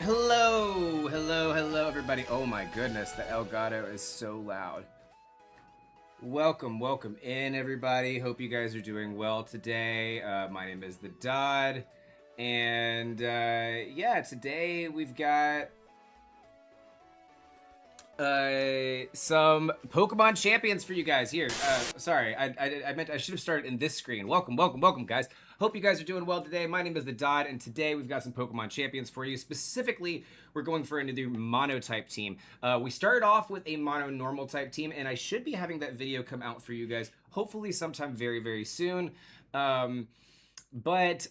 Hello, everybody. Oh my goodness, the Elgato is so loud. Welcome in, everybody. Hope you guys are doing well today. My name is the Dodd, and yeah, today we've got some Pokemon champions for you guys here. Sorry, I meant I should have started in this screen. Welcome, guys. Hope you guys are doing well today. My name is the Dodd, and today we've got some Pokemon champions for you. Specifically, we're going for another mono type team. We started off with a mono normal type team, and I should be having that video come out for you guys hopefully sometime very, very soon. But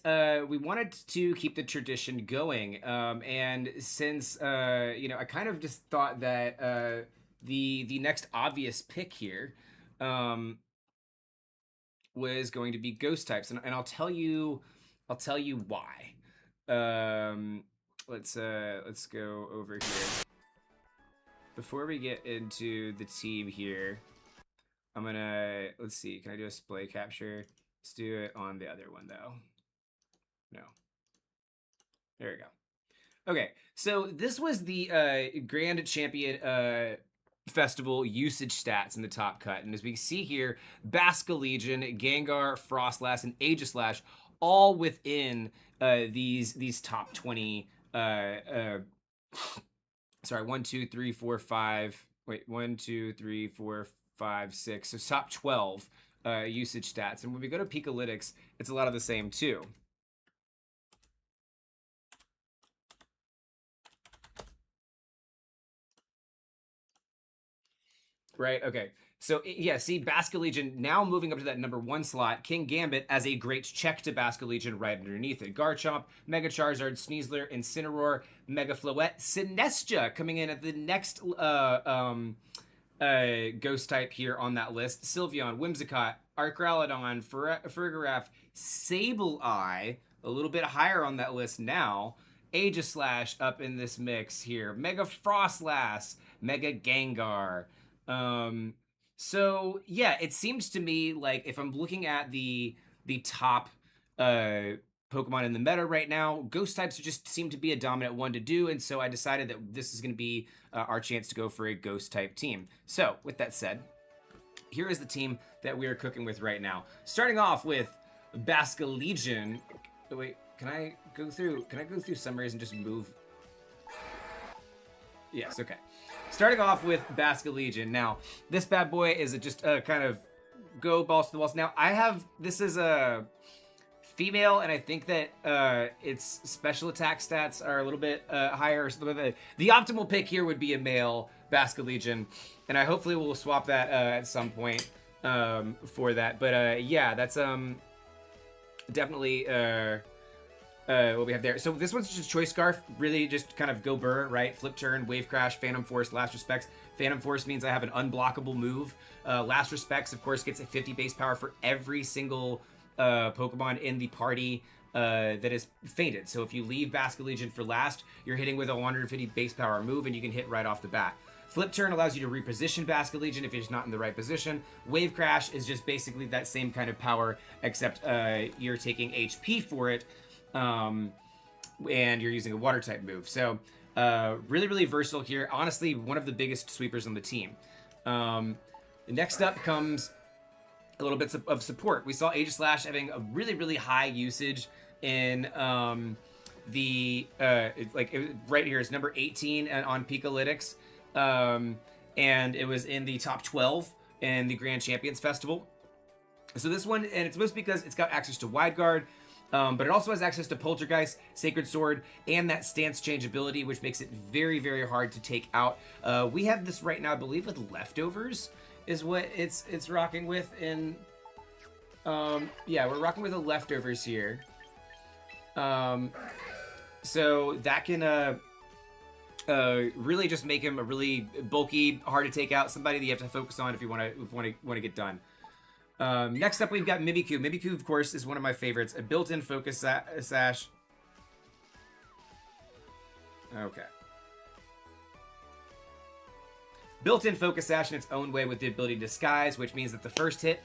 we wanted to keep the tradition going, and since I kind of just thought that the next obvious pick here was going to be ghost types, and I'll tell you why. Let's go over here. Before we get into the team here, I'm gonna let's see. Can I do a display capture? Let's do it on the other one though. No. There we go. Okay, so this was the Grand Champion Festival usage stats in the top cut. And as we see here, Basculegion, Gengar, Frostlass, and Aegislash all within these top 20 sorry, 1, 2, 3, 4, 5. Wait, 1, 2, 3, 4, 5, 6. So top 12 usage stats. And when we go to Pikalytics, it's a lot of the same too. Right, okay. So, yeah, see, Basculegion now moving up to that number 1 slot. King Gambit as a great check to Basculegion right underneath it. Garchomp, Mega Charizard, Sneasler, Incineroar, Mega Floette, Sinestcha coming in at the next ghost type here on that list. Sylveon, Whimsicott, Arcralodon, Farigiraf, Sableye, a little bit higher on that list now. Aegislash up in this mix here. Mega Frostlass, Mega Gengar. So yeah, it seems to me like if I'm looking at the top Pokemon in the meta right now, ghost types just seem to be a dominant one to do, and so I decided that this is going to be our chance to go for a ghost type team. So with that said, here is the team that we are cooking with right now. Starting off with Basculegion. Oh, wait, can I go through summaries and just move? Yes, okay. Starting off with Basculegion. Now, this bad boy is just a kind of go balls to the walls. Now, this is a female, and I think that its special attack stats are a little bit higher. The optimal pick here would be a male Basculegion, and I hopefully will swap that at some point for that. But yeah, that's definitely what we have there. So this one's just Choice Scarf, really just kind of go burr, right? Flip turn, Wave Crash, Phantom Force, Last Respects. Phantom Force means I have an unblockable move. Last Respects, of course, gets a 50 base power for every single Pokemon in the party that is fainted. So if you leave Basculegion for last, you're hitting with a 150 base power move, and you can hit right off the bat. Flip Turn allows you to reposition Basculegion if it's not in the right position. Wave Crash is just basically that same kind of power, except you're taking HP for it. And you're using a water type move. So really, really versatile here. Honestly, one of the biggest sweepers on the team. Next up comes a little bit of support. We saw Aegislash having a really, really high usage in right here is number 18 on Pikalytics. And it was in the top 12 in the Grand Champions Festival. So this one, and it's mostly because it's got access to Wide Guard, but it also has access to Poltergeist, Sacred Sword, and that stance change ability, which makes it very, very hard to take out. We have this right now, I believe, with Leftovers is what it's rocking with. In yeah, we're rocking with the Leftovers here. So that can really just make him a really bulky, hard to take out, somebody that you have to focus on if you want to get done. Next up, we've got Mimikyu. Mimikyu, of course, is one of my favorites. A built-in focus sash. Okay. Built-in focus sash in its own way with the ability to disguise, which means that the first hit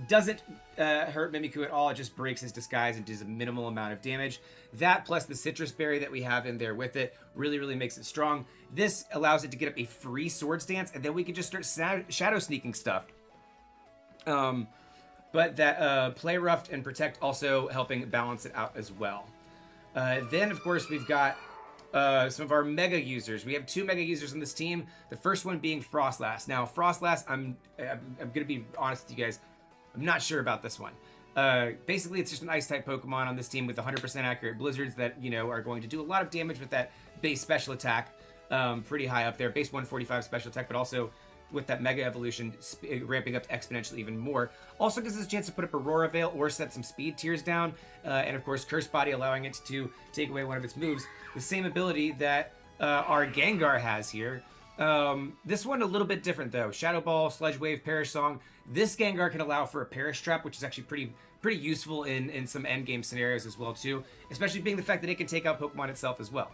doesn't hurt Mimikyu at all. It just breaks his disguise and does a minimal amount of damage. That plus the citrus berry that we have in there with it really makes it strong. This allows it to get up a free sword stance, and then we can just start shadow sneaking stuff. But that Play Roughed and Protect also helping balance it out as well. Then, of course, we've got some of our mega users. We have 2 mega users on this team. The first one being Frostlass. Now, Frostlass, I'm gonna be honest with you guys. I'm not sure about this one. Basically, it's just an Ice-type Pokemon on this team with 100% accurate Blizzards that, are going to do a lot of damage with that base special attack. Pretty high up there. Base 145 special attack, but also with that Mega Evolution ramping up exponentially even more. Also gives us a chance to put up Aurora Veil or set some speed tiers down. And of course, Curse Body allowing it to take away one of its moves. The same ability that our Gengar has here. This one a little bit different though. Shadow Ball, Sludge Wave, Perish Song. This Gengar can allow for a Perish Trap, which is actually pretty useful in some endgame scenarios as well too. Especially being the fact that it can take out Pokemon itself as well.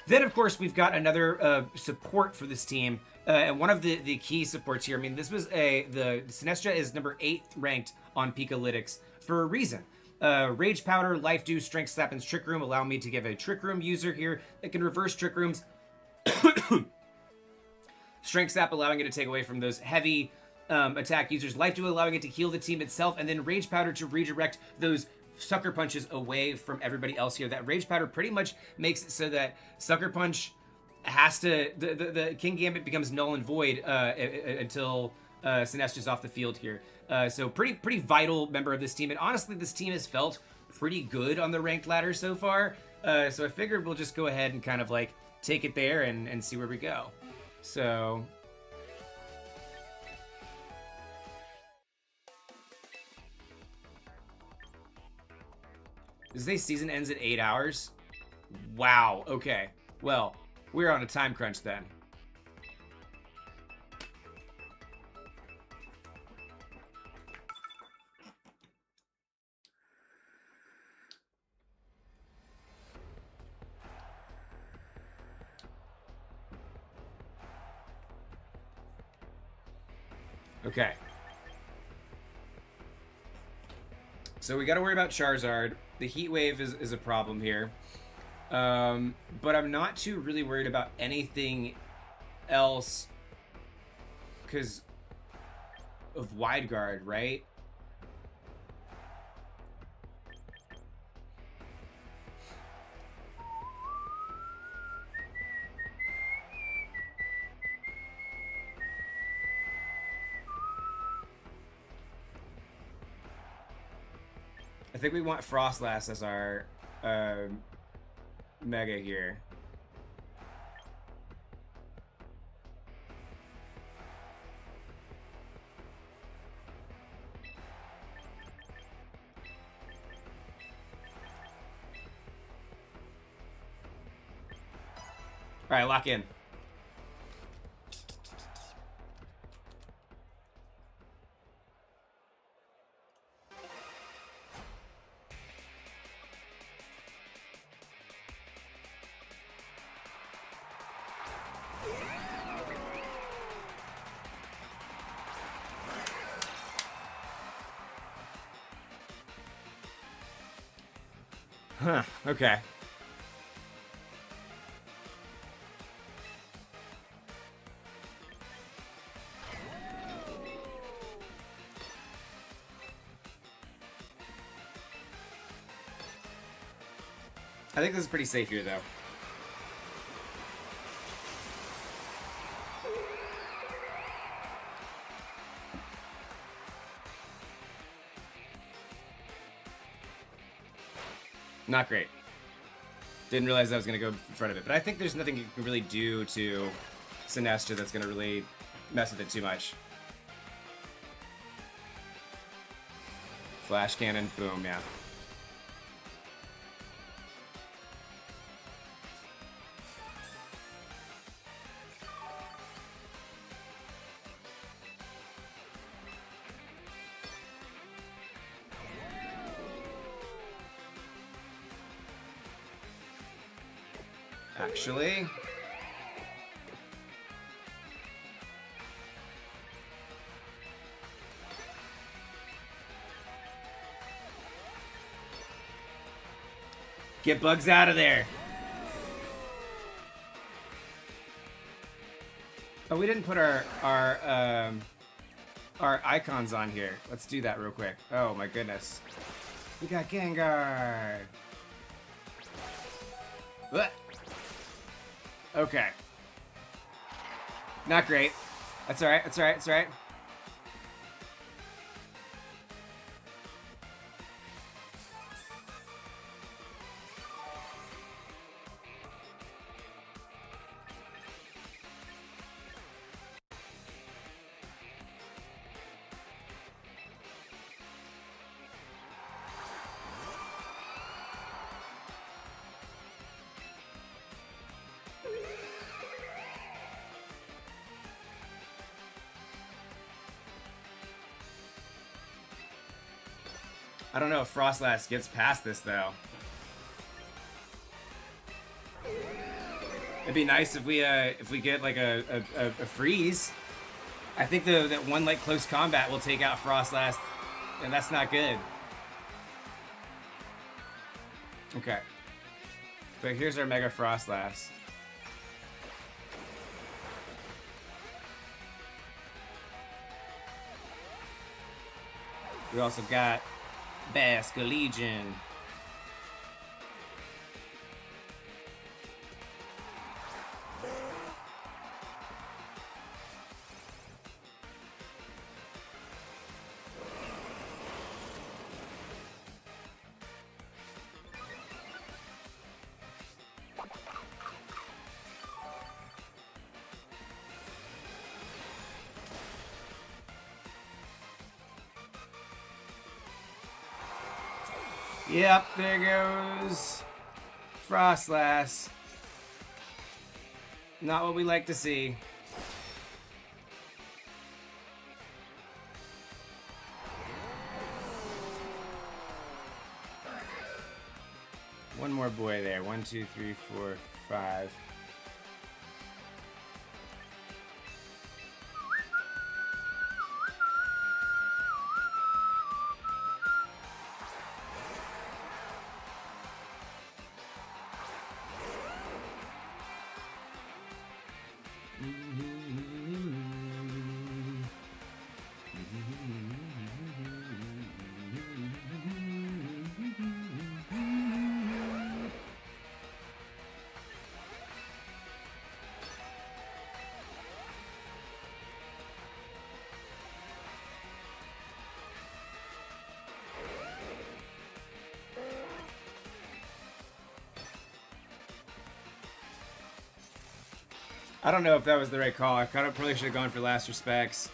Then, of course, we've got another support for this team, and one of the key supports here. I mean, this was the Sinestro is number 8 ranked on Pikalytics for a reason. Rage Powder, Life Dew, Strength Slap, and Trick Room allow me to give a Trick Room user here that can reverse Trick Rooms. Strength Slap allowing it to take away from those heavy attack users. Life Dew allowing it to heal the team itself, and then Rage Powder to redirect those Sucker Punches away from everybody else here. That Rage Powder pretty much makes it so that Sucker Punch has to the King Gambit becomes null and void until Sinestra's off the field here. So pretty vital member of this team, and honestly, this team has felt pretty good on the ranked ladder so far. So I figured we'll just go ahead and kind of like take it there and see where we go. So. Does they season ends at 8 hours? Wow, okay. Well, we're on a time crunch then. Okay. So we got to worry about Charizard. The Heat Wave is a problem here. But I'm not too really worried about anything else because of Wide Guard, right? I think we want Frostlass as our Mega here. All right, lock in. Huh, okay. I think this is pretty safe here, though. Not great. Didn't realize I was going to go in front of it. But I think there's nothing you can really do to Sinestro that's going to really mess with it too much. Flash Cannon, boom, yeah. Actually, Get bugs out of there. Oh, we didn't put our icons on here. Let's do that real quick. Oh my goodness. We got Gengar. What? Okay. Not great. That's alright, that's alright, that's alright. I don't know if Frostlass gets past this though. It'd be nice if we get like a freeze. I think that one like close combat will take out Frostlass, and that's not good. Okay. But here's our Mega Frostlass. We also got Basculegion. Yep, there goes Frostlass. Not what we like to see. One more boy there. 1, 2, 3, 4, 5. I don't know if that was the right call. I kind of probably should have gone for Last Respects.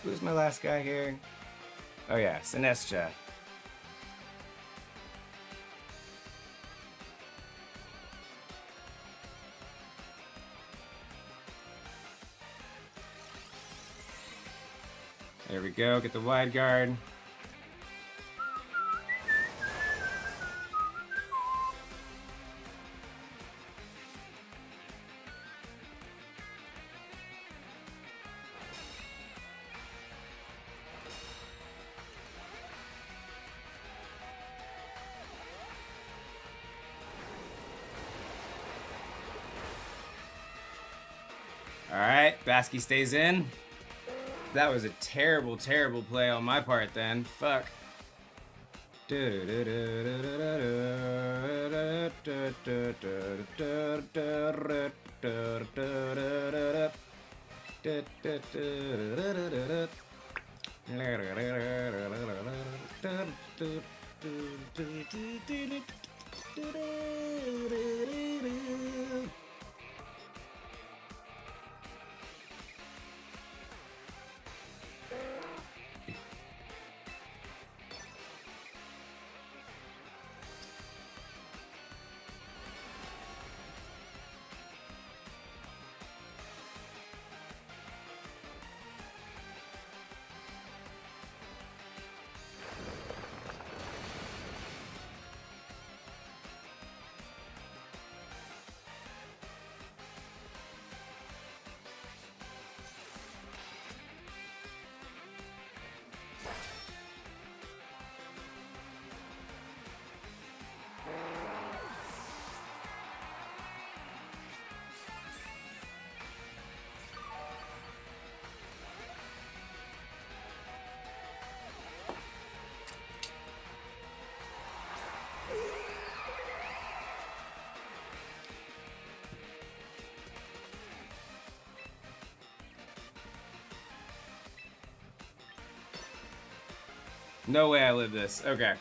Who's my last guy here? Oh yeah, Sinestcha. There we go, get the wide guard. Alright, Basky stays in. That was a terrible, terrible play on my part then. Fuck. No way I live this. Okay.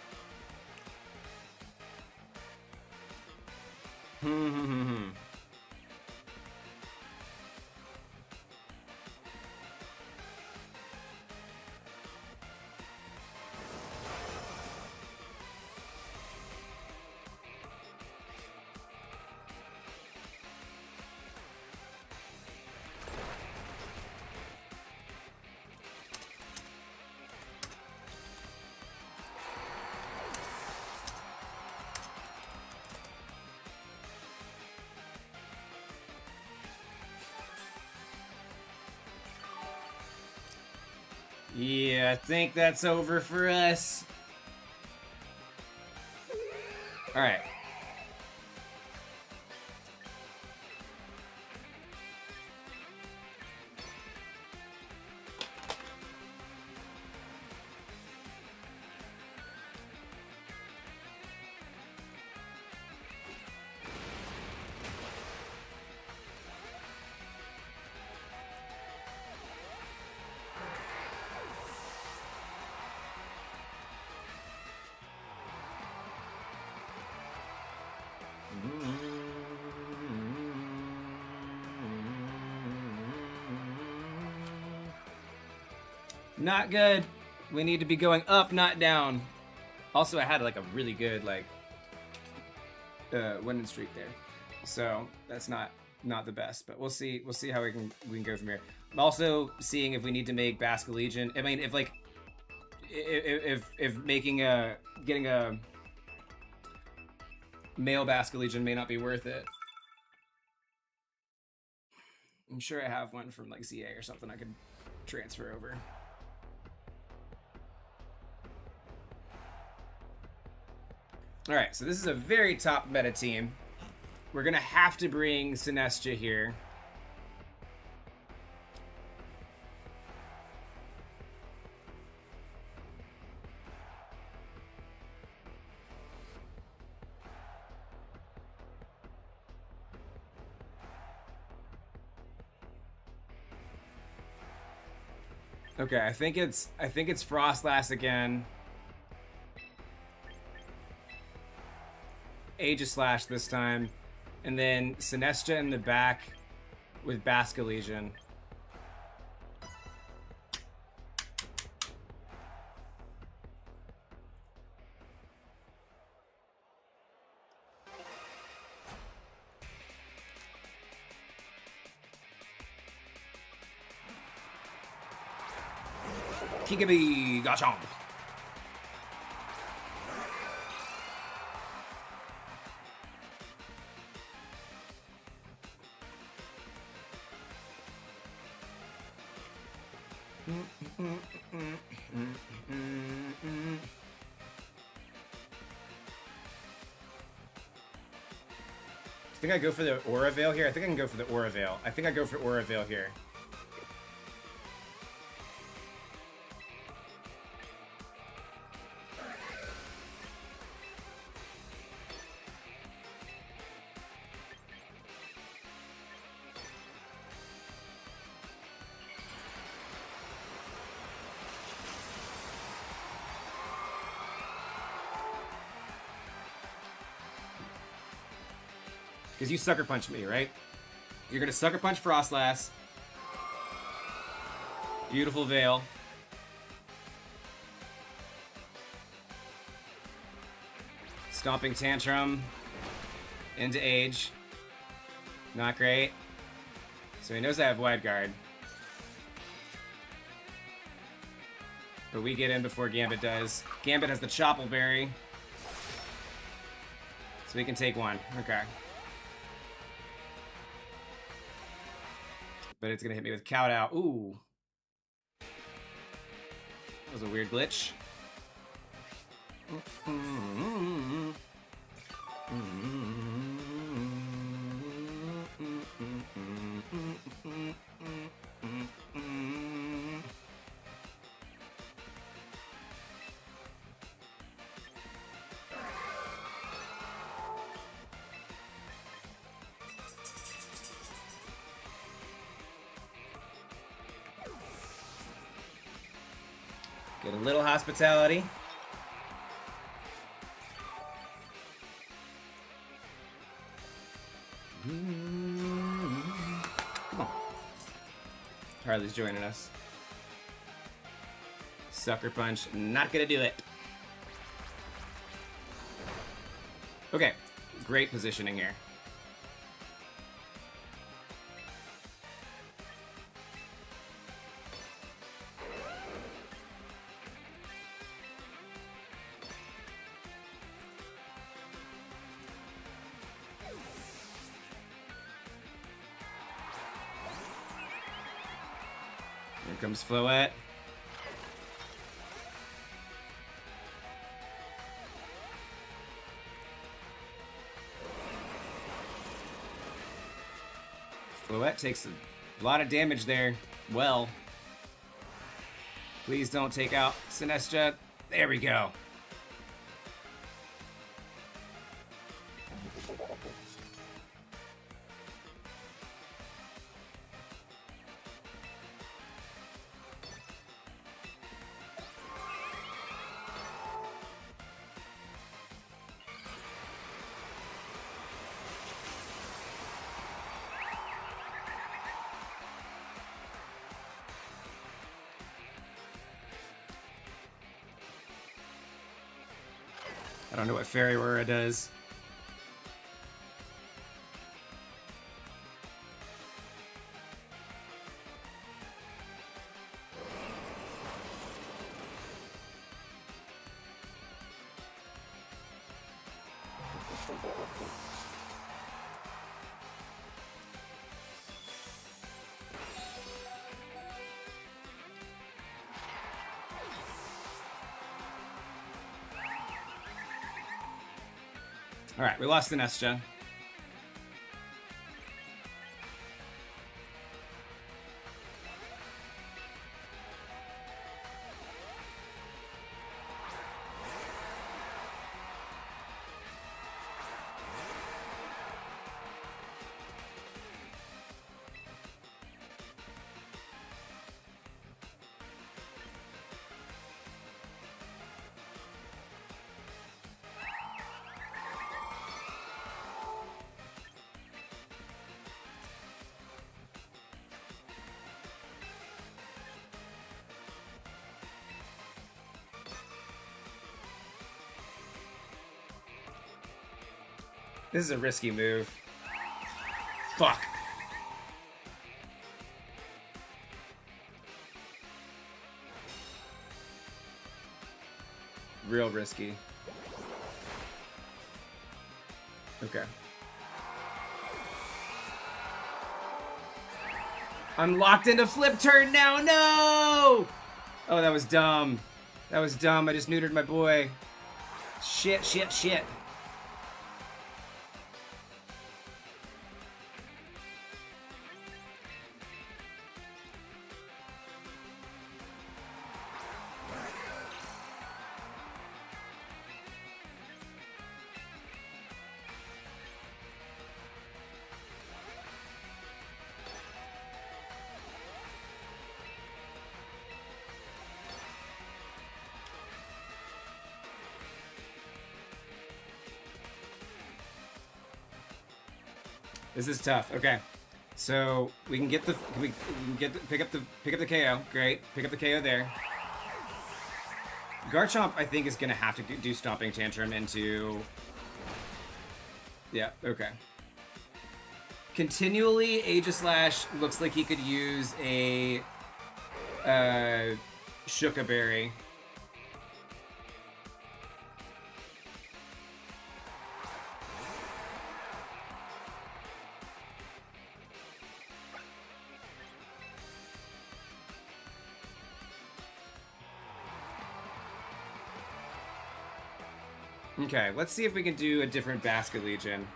Yeah, I think that's over for us. All right. Not good. We need to be going up, not down. Also, I had like a really good like winning streak there, so that's not the best. But we'll see. We'll see how we can go from here. I'm also seeing if we need to make Basque Legion. I mean, if like if making getting a male Basque Legion may not be worth it. I'm sure I have one from like ZA or something I could transfer over. All right, so this is a very top meta team. We're gonna have to bring Sinestro here. Okay, I think it's Frostlass again. Aegislash this time. And then Sinestro in the back with Basque Legion. Kikabi Gachomp. I think I go for the Aura Veil here. I think I can go for the Aura Veil. I think I go for Aura Veil here. Because you Sucker Punch me, right? You're going to Sucker Punch Frostlass. Beautiful Veil. Stomping Tantrum. Into Age. Not great. So he knows I have Wide Guard. But we get in before Gambit does. Gambit has the Choppleberry. Berry. So we can take one. Okay. But it's going to hit me with Kowtow. Ooh. That was a weird glitch. Get a little hospitality. Come on. Harley's joining us. Sucker punch. Not gonna do it. Okay. Great positioning here. Here comes Floette. Floette takes a lot of damage there. Well, please don't take out Sinestro. There we go. I don't know what Fairy Aurora does. All right, we lost the Nestia. This is a risky move. Fuck. Real risky. Okay. I'm locked into flip turn now. No! Oh, that was dumb. That was dumb. I just neutered my boy. Shit, shit, shit. This is tough. Okay, so we can get the pick up the KO. Great, pick up the KO there. Garchomp, I think, is gonna have to do Stomping Tantrum into. Yeah. Okay. Continually, Aegislash looks like he could use a Shuka Berry. Okay, let's see if we can do a different Basket Legion.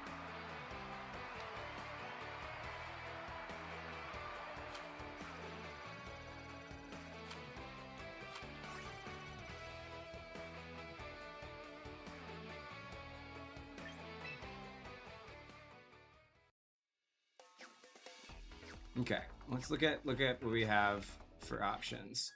Okay, let's look at what we have for options.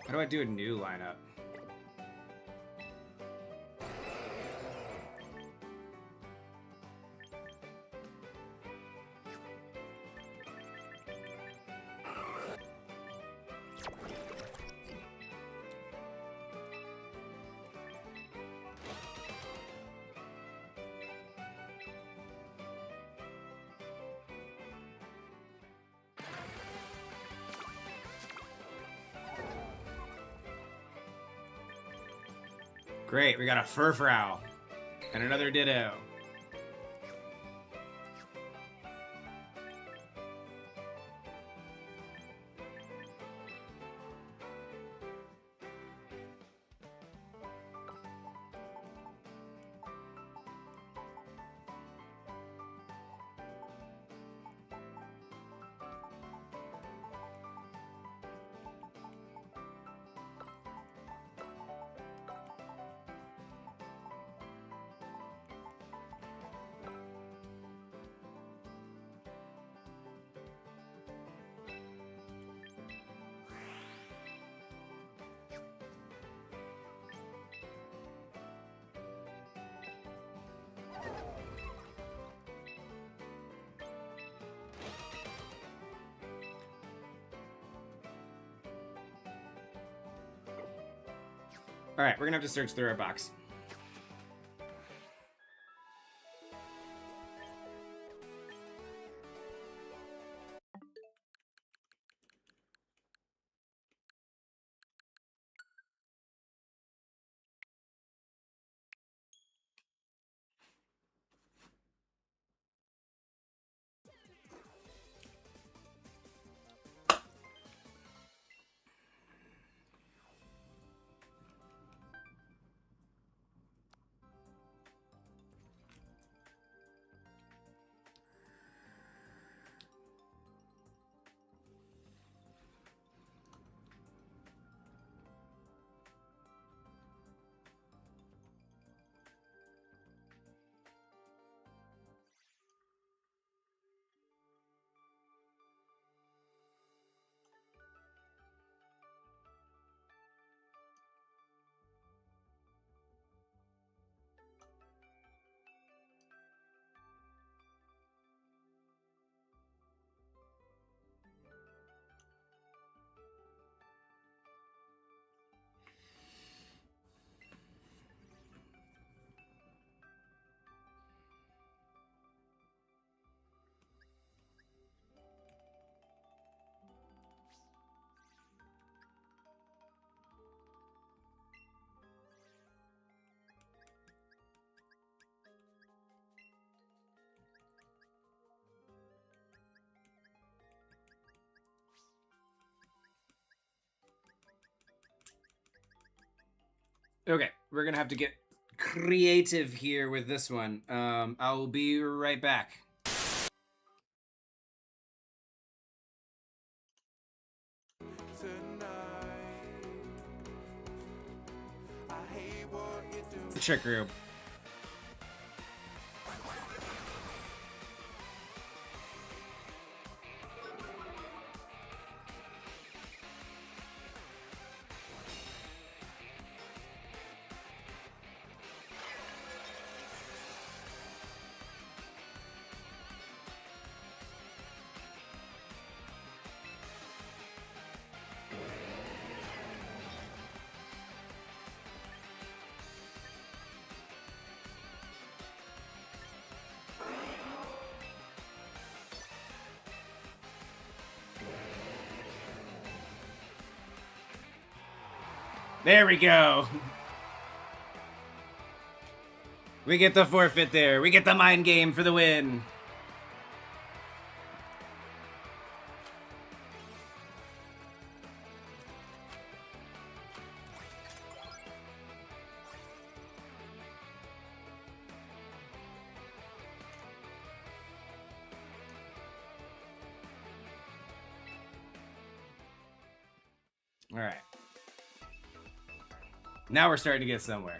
How do I do a new lineup? Great, we got a Furfrou and another Ditto. All right, we're gonna have to search through our box. Okay, we're gonna have to get creative here with this one. I'll be right back. Trick Room. There we go. We get the forfeit there. We get the mind game for the win. All right. Now we're starting to get somewhere.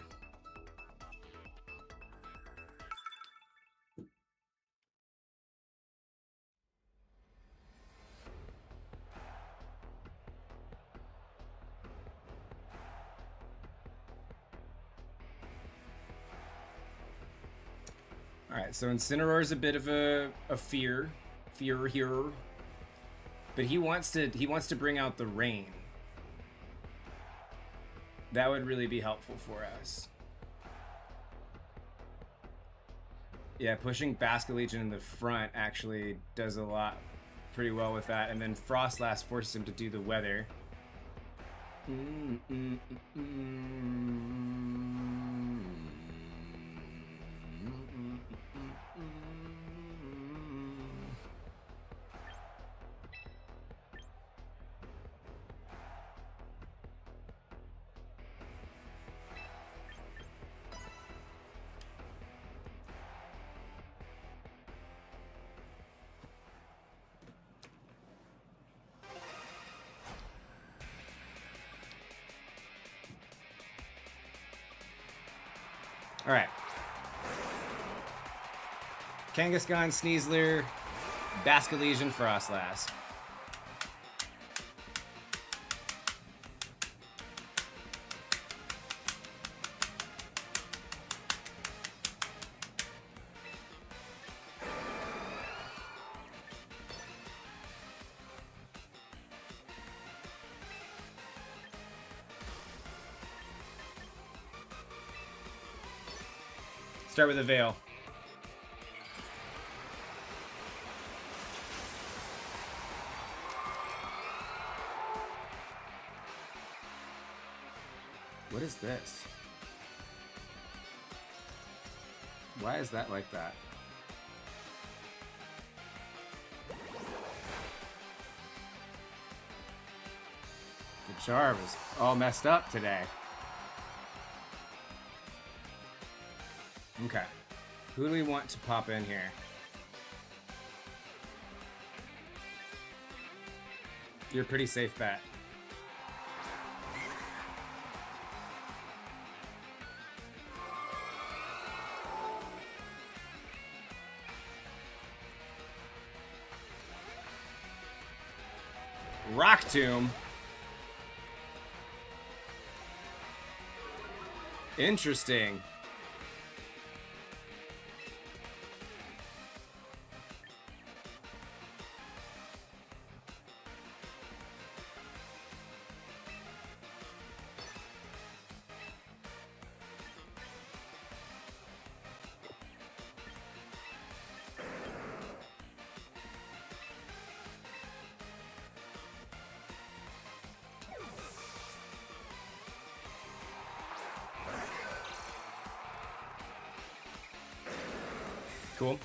Alright, so Incineroar's a bit of a fear here. But he wants to bring out the rain. That would really be helpful for us. Yeah, pushing Basculegion in the front actually does a lot pretty well with that. And then Frostlass forces him to do the weather. All right. Kangaskhan, Sneasler, Basculegion, Frostlass. Start with a Veil. What is this? Why is that like that? The jar was all messed up today. Okay. Who do we want to pop in here? You're a pretty safe bet. Rock Tomb. Interesting. Cool.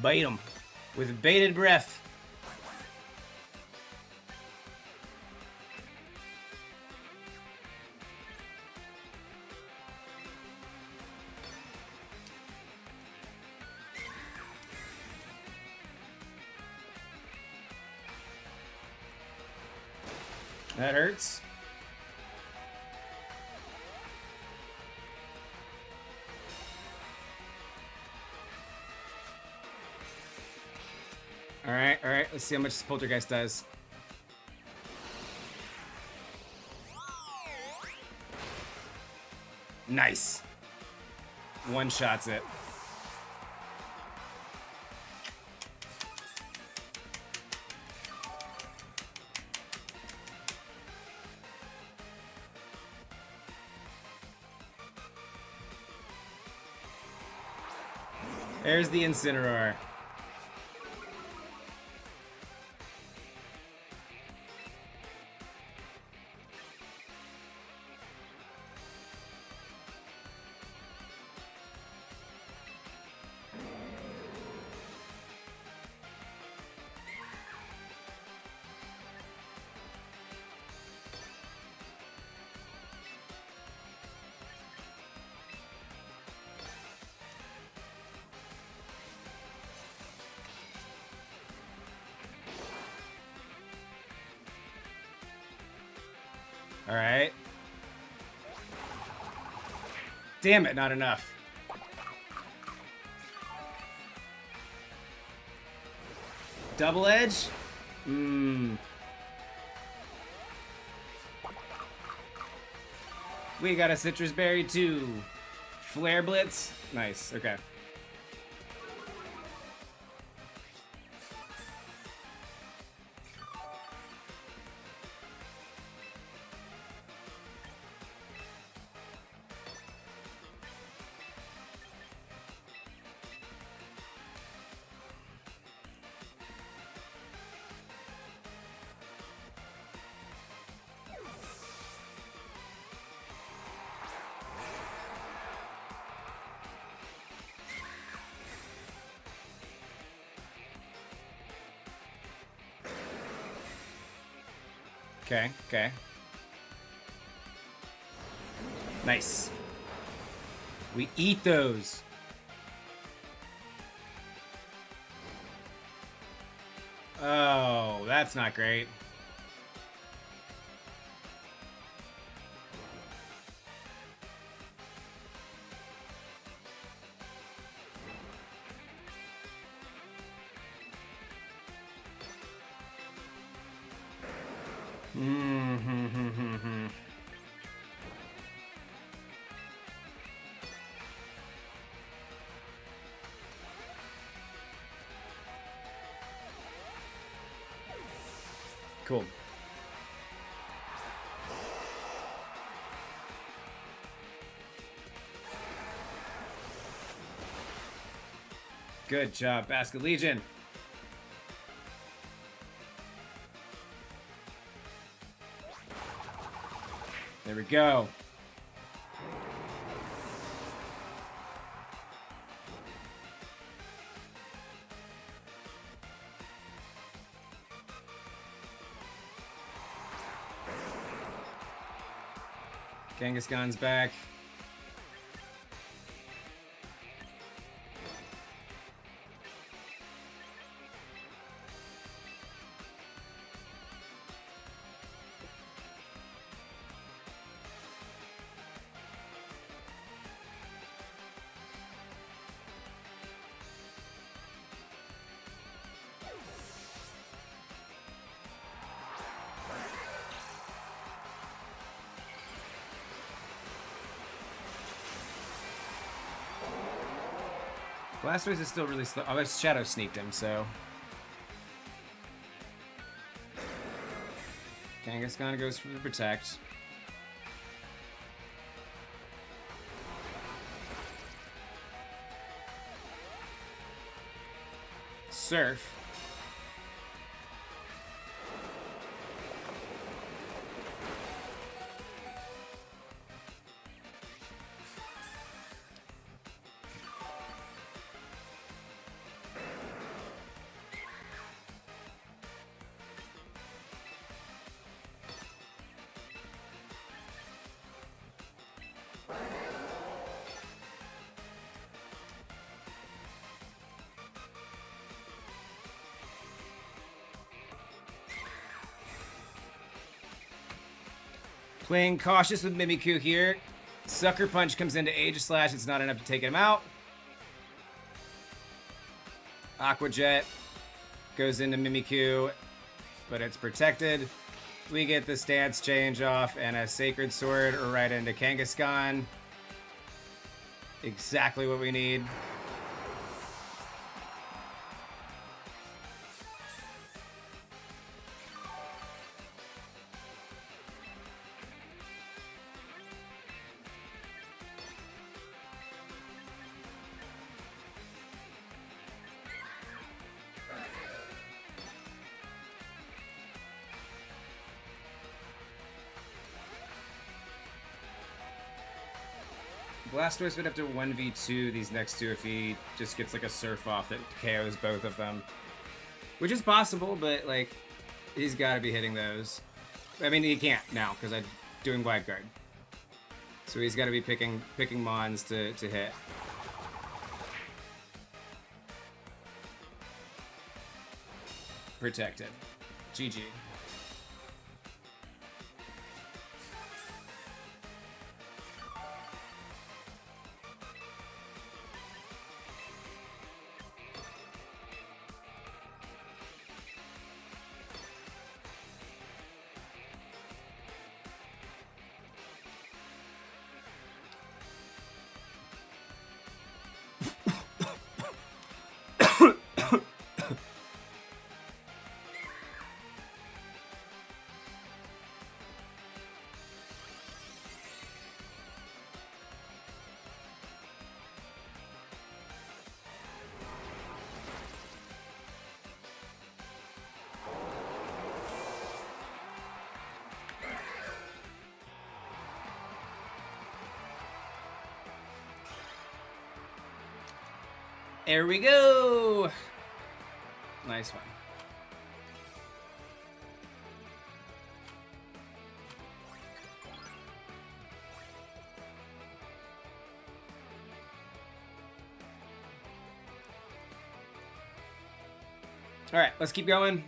Bait him with bated breath. That hurts. All right. Let's see how much this Poltergeist does. Nice. One shots it. There's the Incineroar. All right. Damn it, not enough. Double edge? Mmm. We got a citrus berry too. Flare blitz? Nice, okay. Okay, okay. Nice. We eat those. Oh, that's not great. Cool. Good job, Basket Legion. There we go. Kangaskhan's back. Blastoise is still really slow. Oh, I Shadow Sneaked him, so. Kangaskhan goes for the Protect. Surf. Playing cautious with Mimikyu here. Sucker Punch comes into Aegislash. It's not enough to take him out. Aqua Jet goes into Mimikyu, but it's protected. We get the stance change off and a Sacred Sword right into Kangaskhan. Exactly what we need. Blastoise would have to 1v2 these next two if he just gets like a Surf off that KOs both of them. Which is possible, but like, he's got to be hitting those. I mean, he can't now because I'm doing Wild Guard. So he's got to be picking Mons to hit. Protected. GG. There we go. Nice one. All right, let's keep going.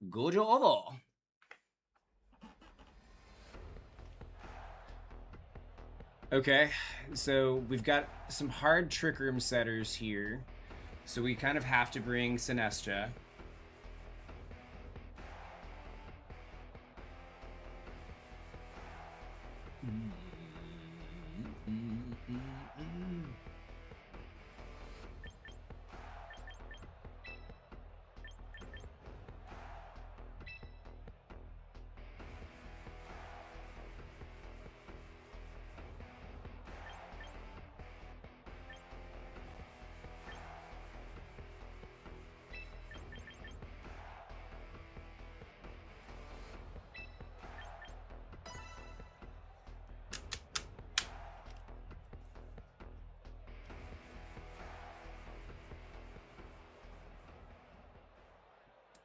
Gojo Ovo. Okay, so we've got some hard Trick Room setters here. So we kind of have to bring Sinestro.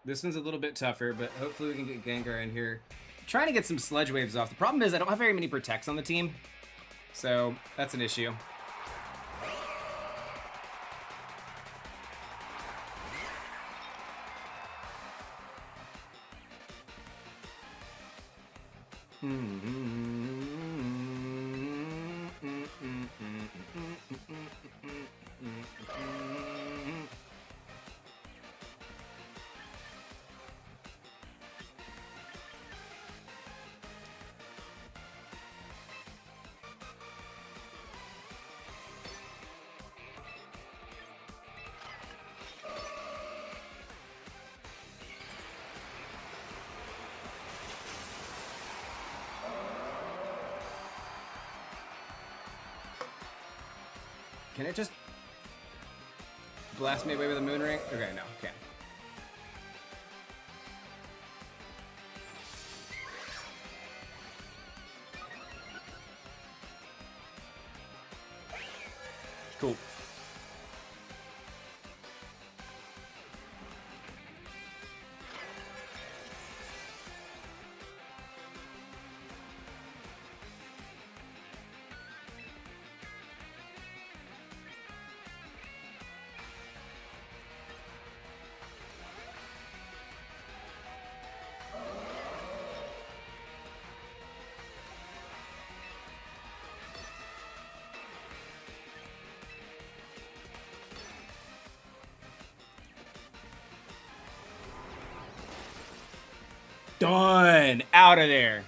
This one's a little bit tougher, but hopefully we can get Gengar in here. I'm trying to get some Sledge Waves off. The problem is I don't have very many Protects on the team, so that's an issue. Can it just blast me away with a moon ring? Okay, no, okay. Cool. Done! Out of there.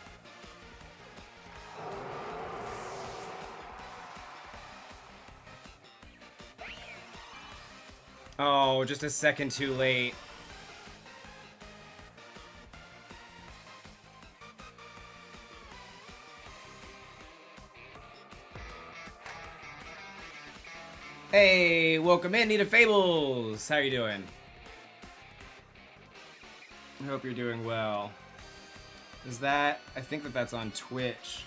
Oh, just a second too late. Hey, welcome in, Nita Fables. How you doing? I hope you're doing well. Is that... I think that's on Twitch.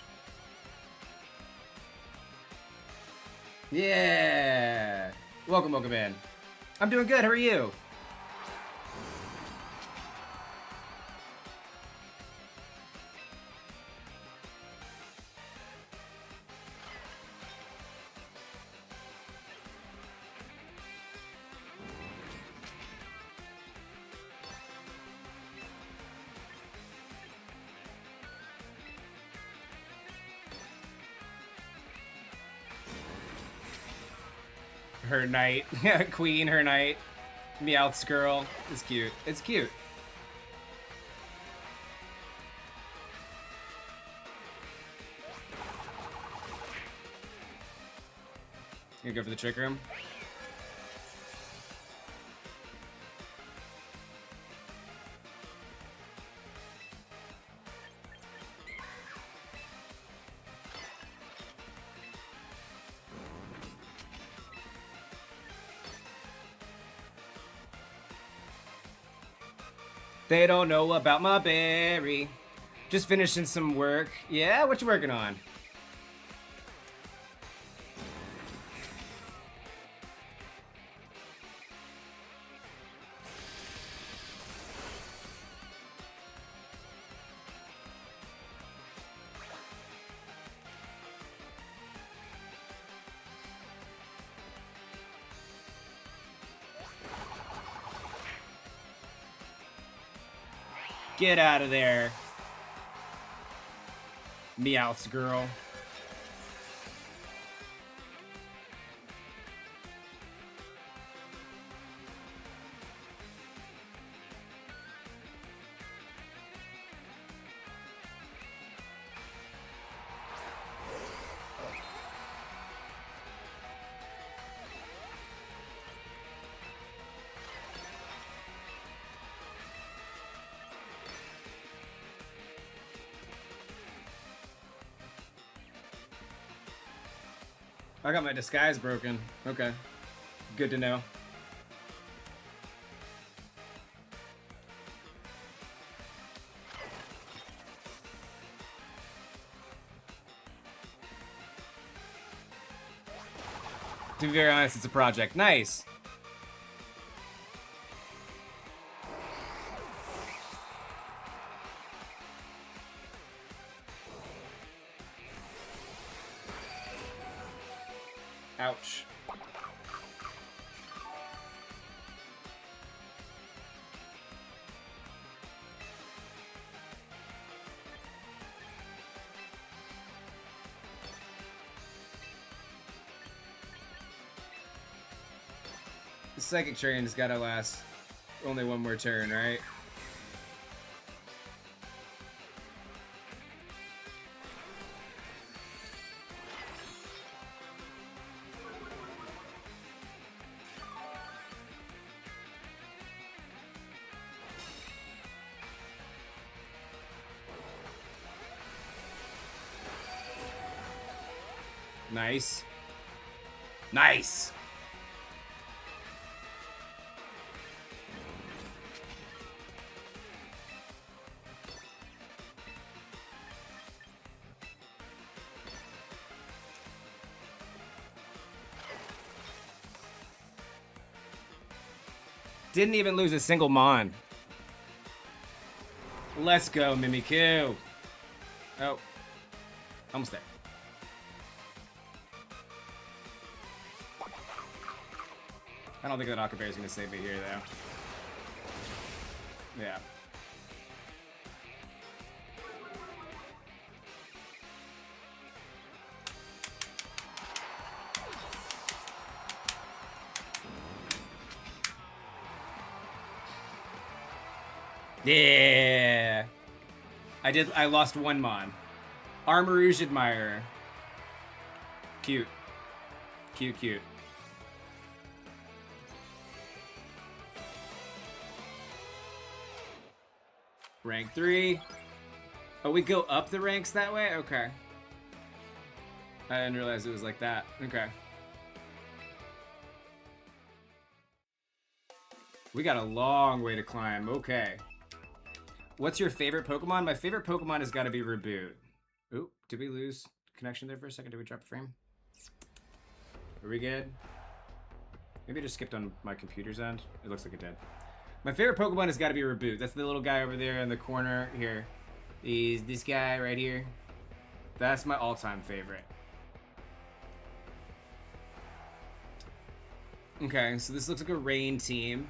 Yeah! Welcome in. I'm doing good, how are you? Her knight. Queen, her knight. Meowth's girl. It's cute. It's cute. You gonna go for the Trick Room? They don't know about my berry. Just finishing some work. Yeah, what you working on? Get out of there. Meowths girl. I got my disguise broken. Okay. Good to know. To be very honest, it's a project. Nice. Ouch. The psychic train's gotta last only one more turn, right? Nice. Nice! Didn't even lose a single Mon. Let's go, Mimikyu. Oh. Almost there. I don't think that Akabear is going to save me here, though. Yeah. Yeah. I lost one Mon. Armourouge Admirer. Cute. Cute, cute. Rank 3. Oh, we go up the ranks that way? Okay. I didn't realize it was like that. Okay. We got a long way to climb. Okay. What's your favorite Pokemon? My favorite Pokemon has got to be Reboot. Oop, did we lose connection there for a second? Did we drop a frame? Are we good? Maybe I just skipped on my computer's end. It looks like it did. My favorite Pokemon has got to be Reboot. That's the little guy over there in the corner here. He's this guy right here. That's my all-time favorite. Okay, so this looks like a rain team.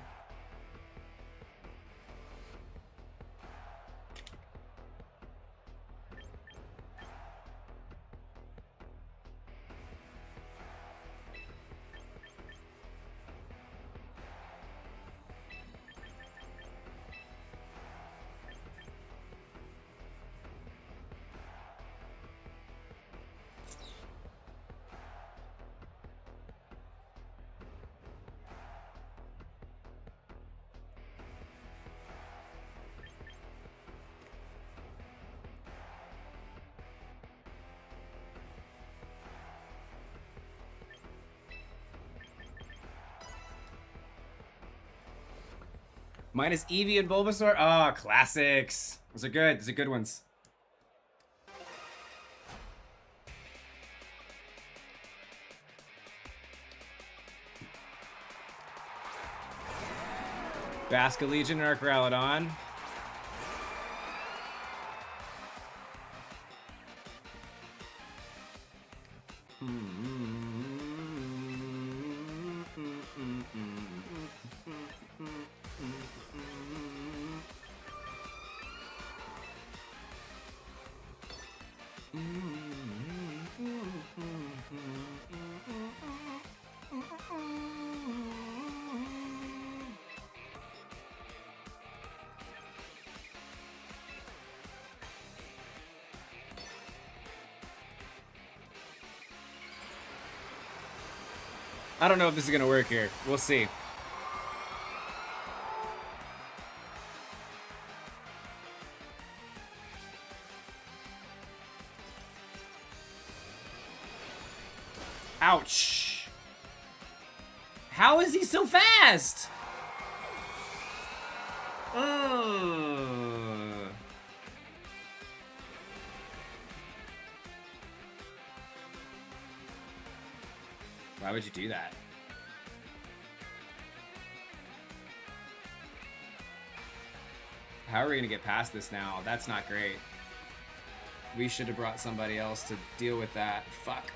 Minus Eevee and Bulbasaur? Ah, oh, classics. Those are good. Those are good ones. Basca Legion and Archralodon. I don't know if this is gonna work here. We'll see. Ouch. How is he so fast? Why would you do that? How are we gonna get past this now? That's not great. We should have brought somebody else to deal with that. Fuck.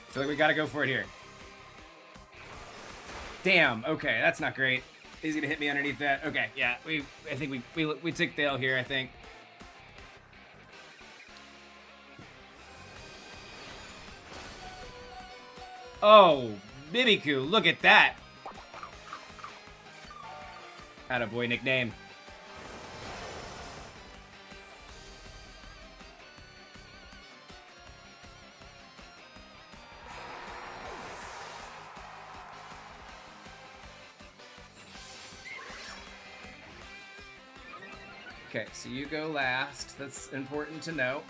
I feel like we gotta go for it here. Damn, okay, that's not great. He's gonna hit me underneath that. Okay, yeah, I think we took the L here, I think. Oh, Bibiku, look at that. Attaboy nickname. Okay, so you go last. That's important to know.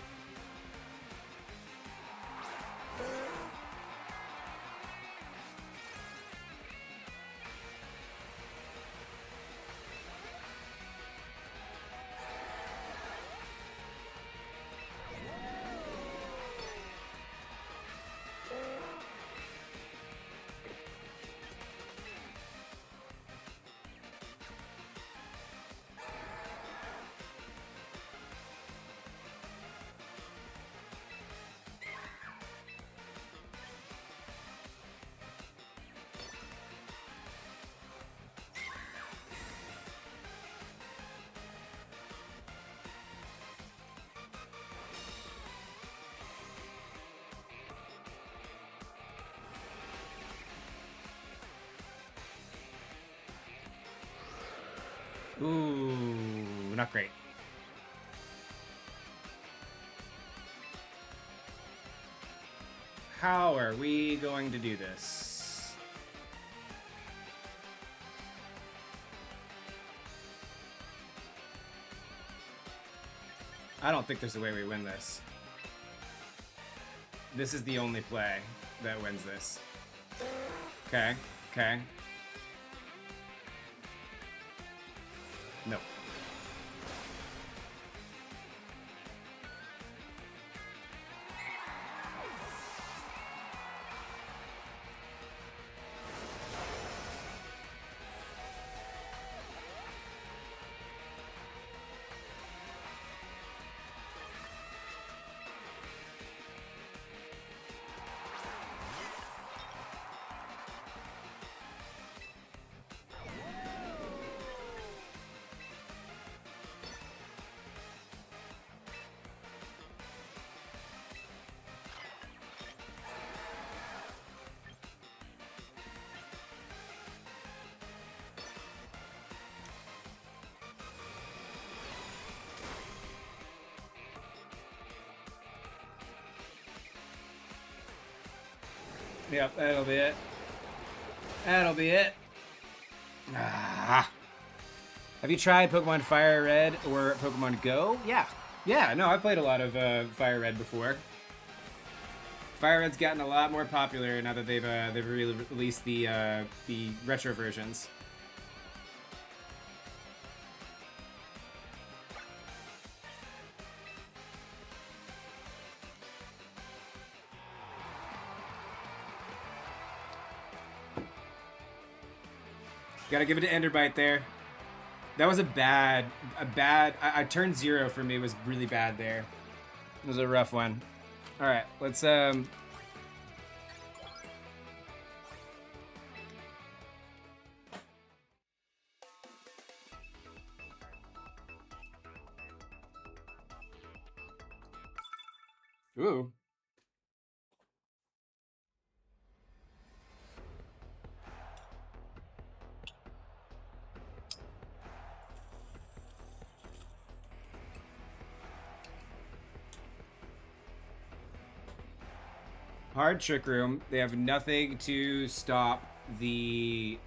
Ooh, not great. How are we going to do this? I don't think there's a way we win this. This is the only play that wins this. Okay, okay. No. Yep, that'll be it. That'll be it. Ah. Have you tried Pokemon Fire Red or Pokemon Go? Yeah. Yeah, no, I played a lot of Fire Red before. Fire Red's gotten a lot more popular now that they've released the retro versions. Gotta give it to Enderbite there. That was a bad. I turned 0 for me was really bad there. It was a rough one. All right, let's Ooh. Hard Trick Room. They have nothing to stop the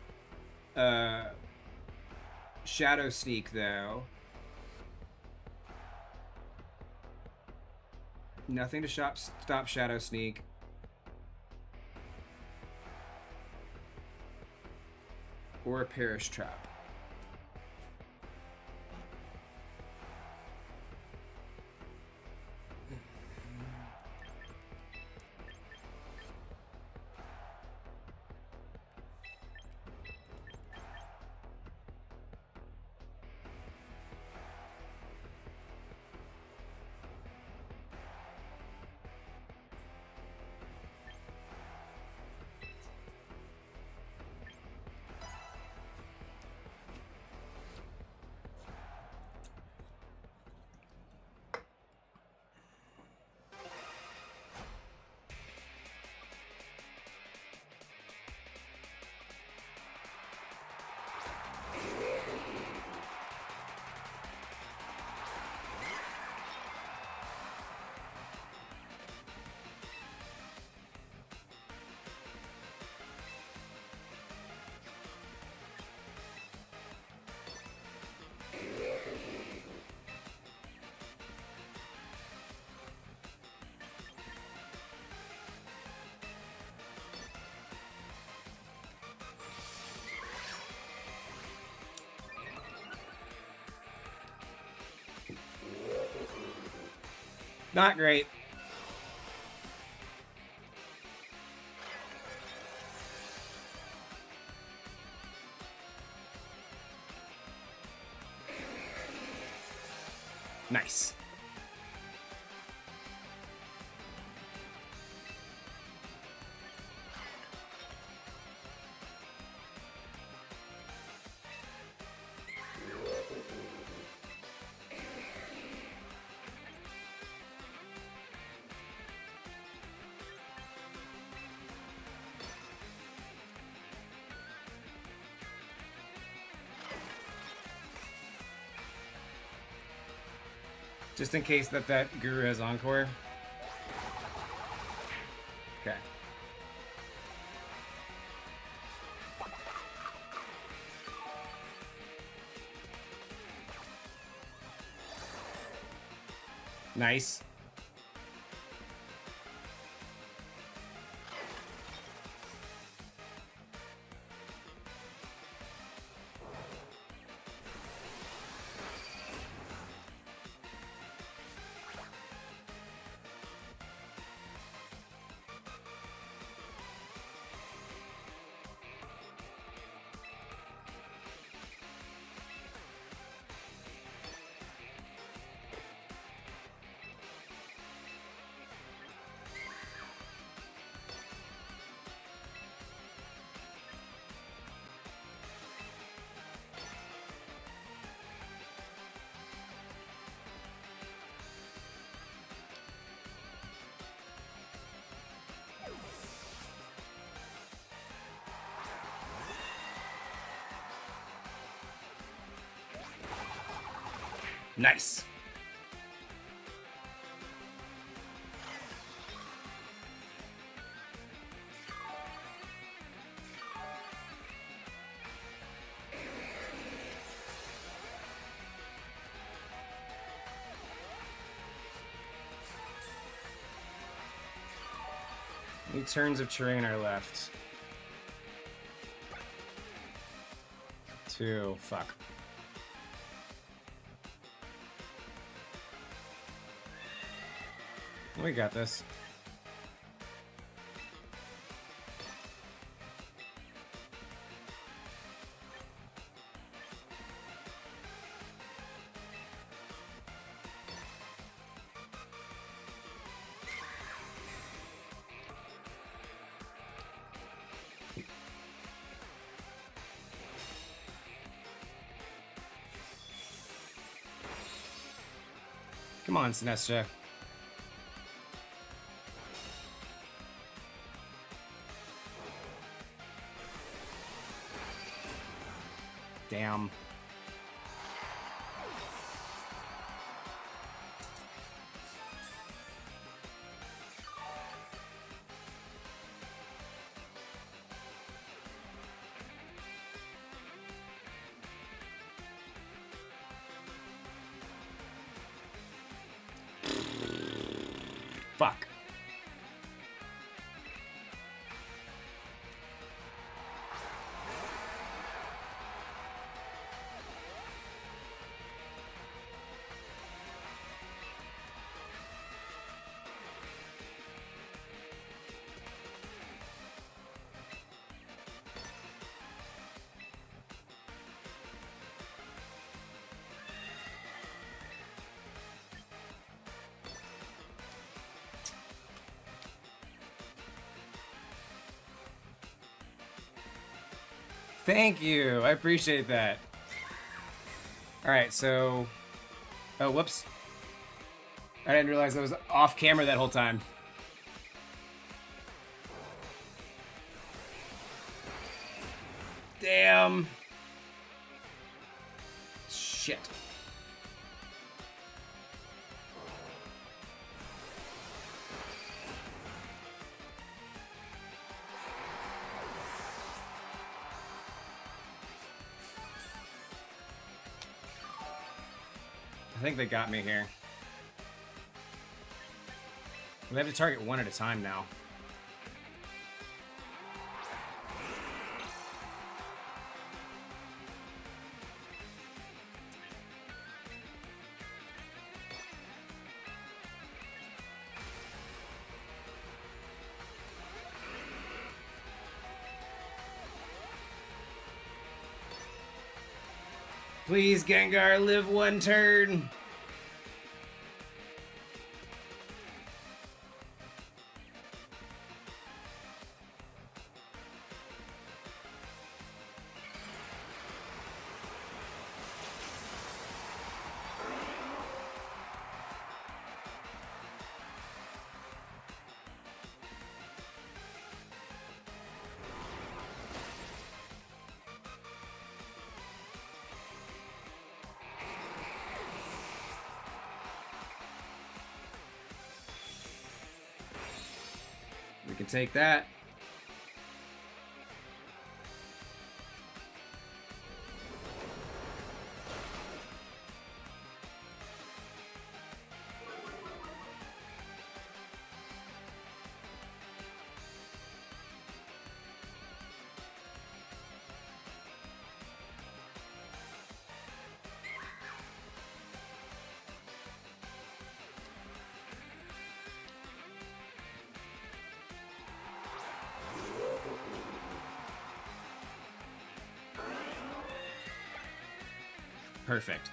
Shadow Sneak, though. Nothing to stop Shadow Sneak. Or a Perish Trap. Not great. Nice. Just in case that Guru has Encore. Okay. Nice. Nice. How many turns of terrain are left? 2. Fuck. We got this. Come on, Sinestra. Damn. Fuck. Thank you. I appreciate that. Alright, so... Oh, whoops. I didn't realize I was off camera that whole time. Damn. Shit. I think they got me here. We have to target one at a time now. Please, Gengar, live one turn. We can take that. Perfect.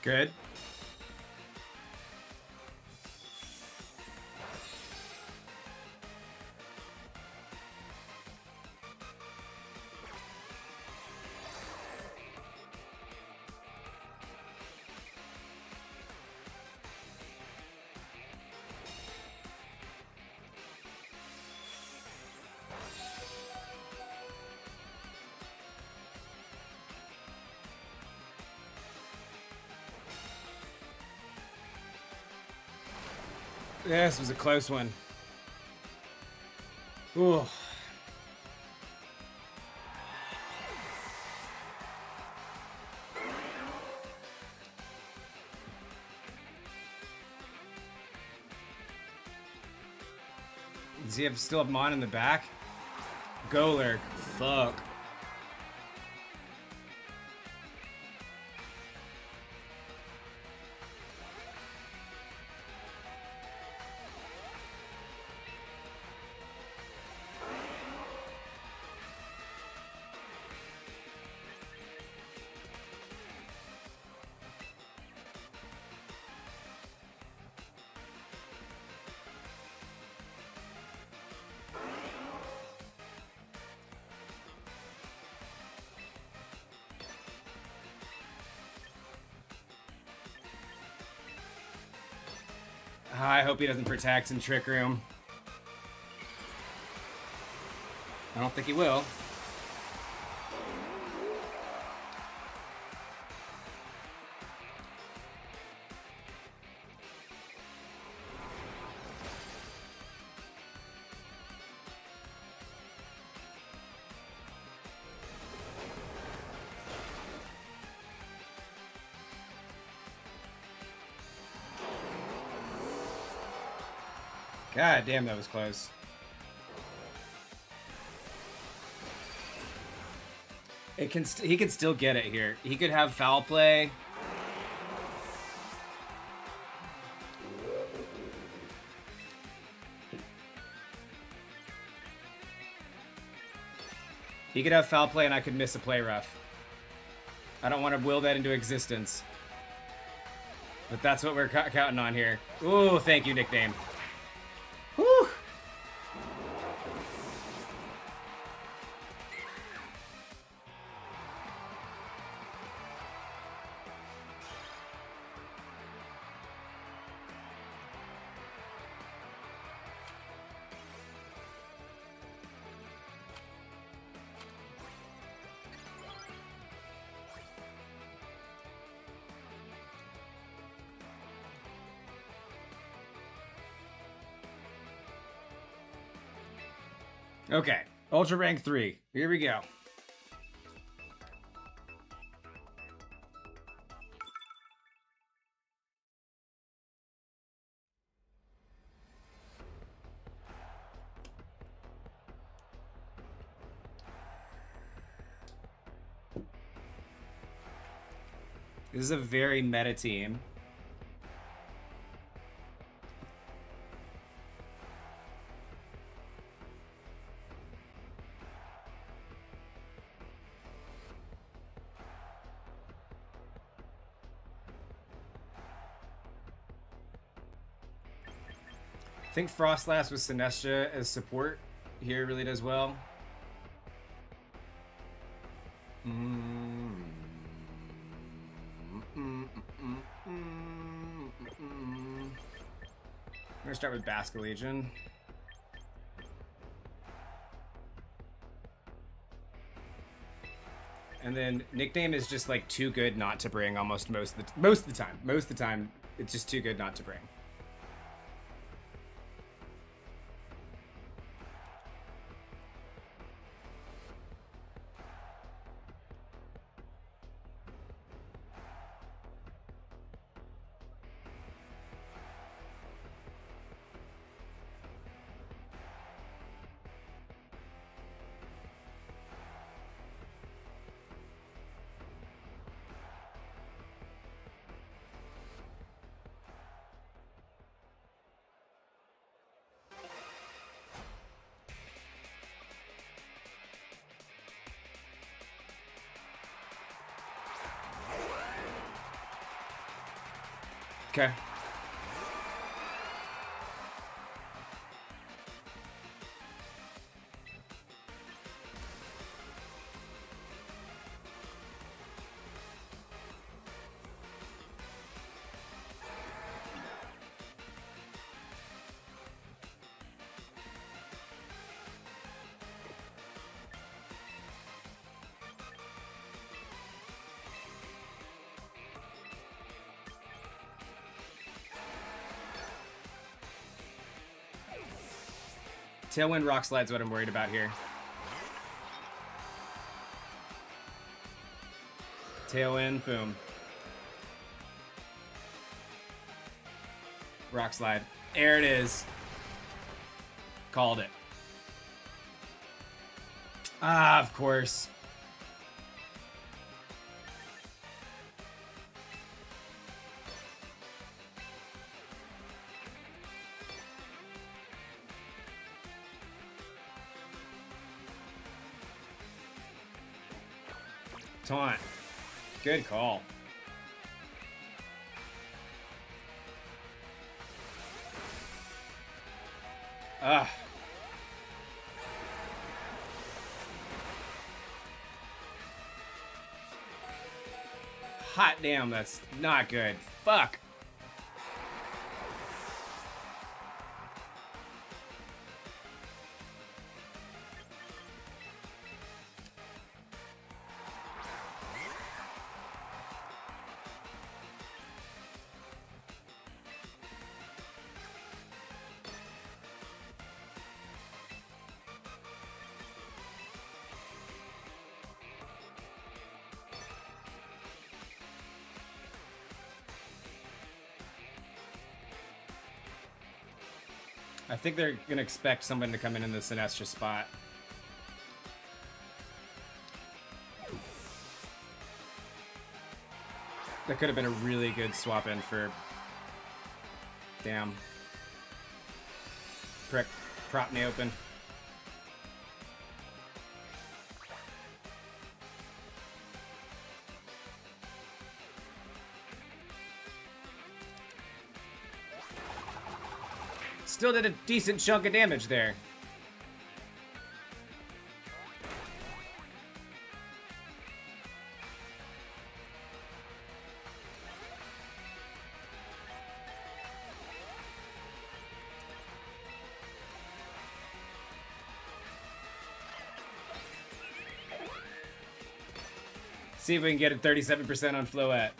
Good. This was a close one. Ooh. Does he still have Mon in the back? Golurk. Fuck. I hope he doesn't protect and Trick Room. I don't think he will. God damn, that was close. It can he could still get it here. He could have foul play. He could have foul play and I could miss a play rough. I don't want to will that into existence. But that's what we're counting on here. Ooh, thank you, nickname. Whew. Okay, Ultra Rank 3. Here we go. This is a very meta team. I think Frostlass with Sinestra as support here really does well. I'm gonna start with Basque Legion. And then nickname is just like too good not to bring almost most of the time. Most of the time, it's just too good not to bring. Okay. Tailwind Rock Slide's what I'm worried about here. Tailwind, boom. Rock Slide. There it is. Called it. Ah, of course. Taunt. Good call. Ugh. Hot damn, that's not good. Fuck. I think they're gonna expect someone to come in the Sinestro spot. That could have been a really good swap in for... Damn. Prick. Prop me open. Still did a decent chunk of damage there. See if we can get a 37% on Floette.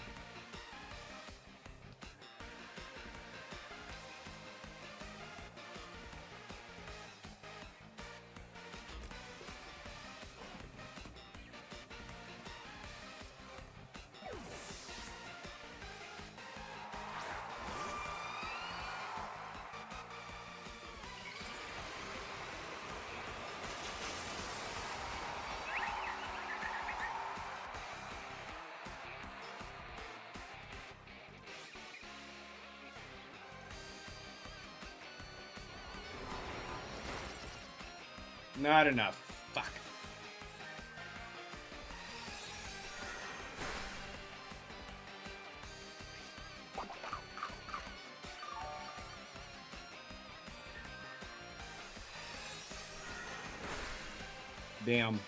Not enough. Fuck. Damn.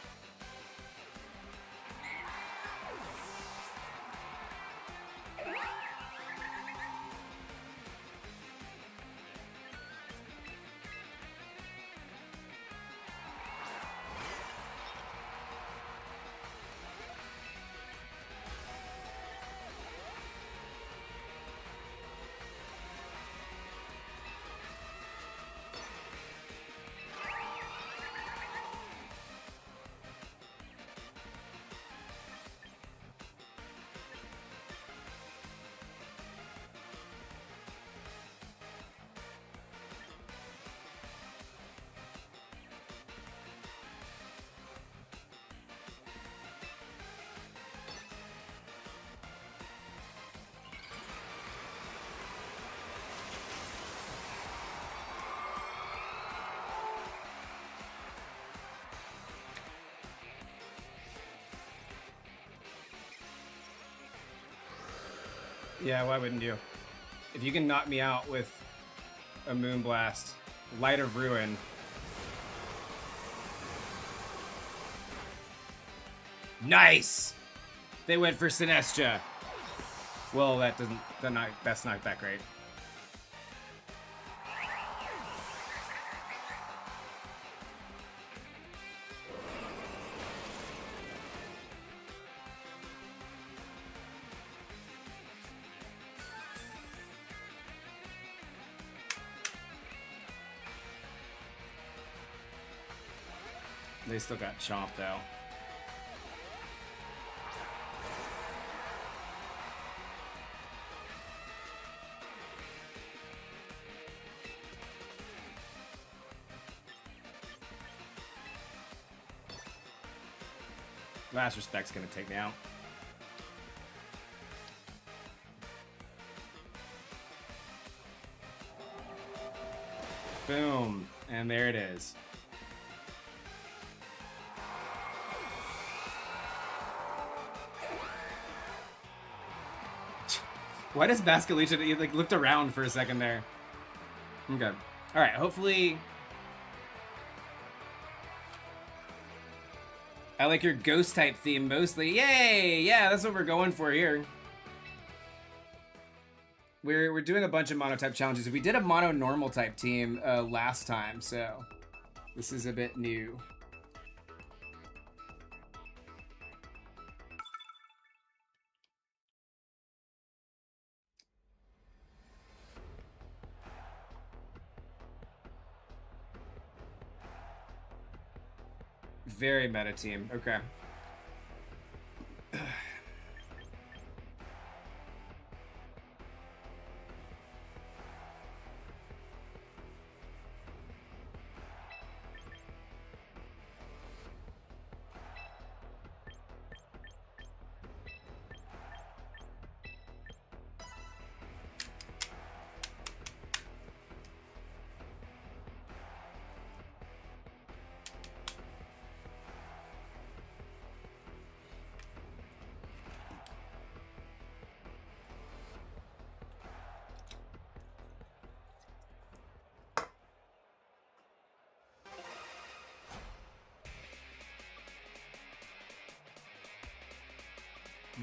Yeah, why wouldn't you? If you can knock me out with a Moonblast, Light of Ruin. Nice! They went for Sinestro. Well, that's not that great. They still got Chomp, though. Last Respect's gonna take me out. Boom. And there it is. Why does Bascalicia, he like looked around for a second there? Okay. All right, hopefully. I like your ghost type theme mostly. Yay! Yeah, that's what we're going for here. We're doing a bunch of mono type challenges. We did a mono normal type team last time, so this is a bit new. Very meta team. Okay.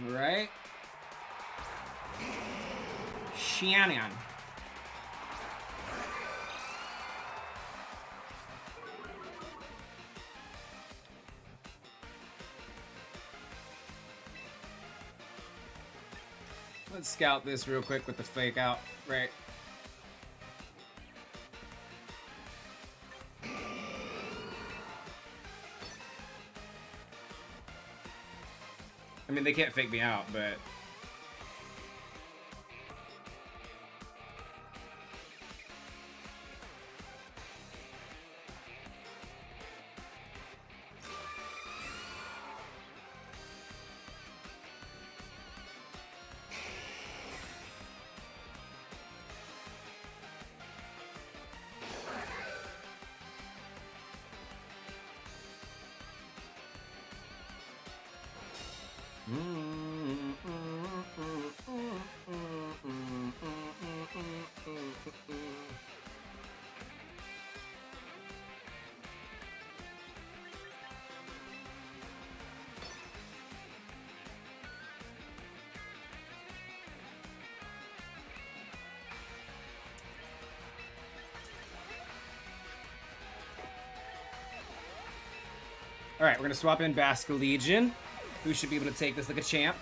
All right. Shannon. Let's scout this real quick with the fake out. Right. I mean, they can't fake me out, but... All right, we're gonna swap in Bascaligian, who should be able to take this like a champ.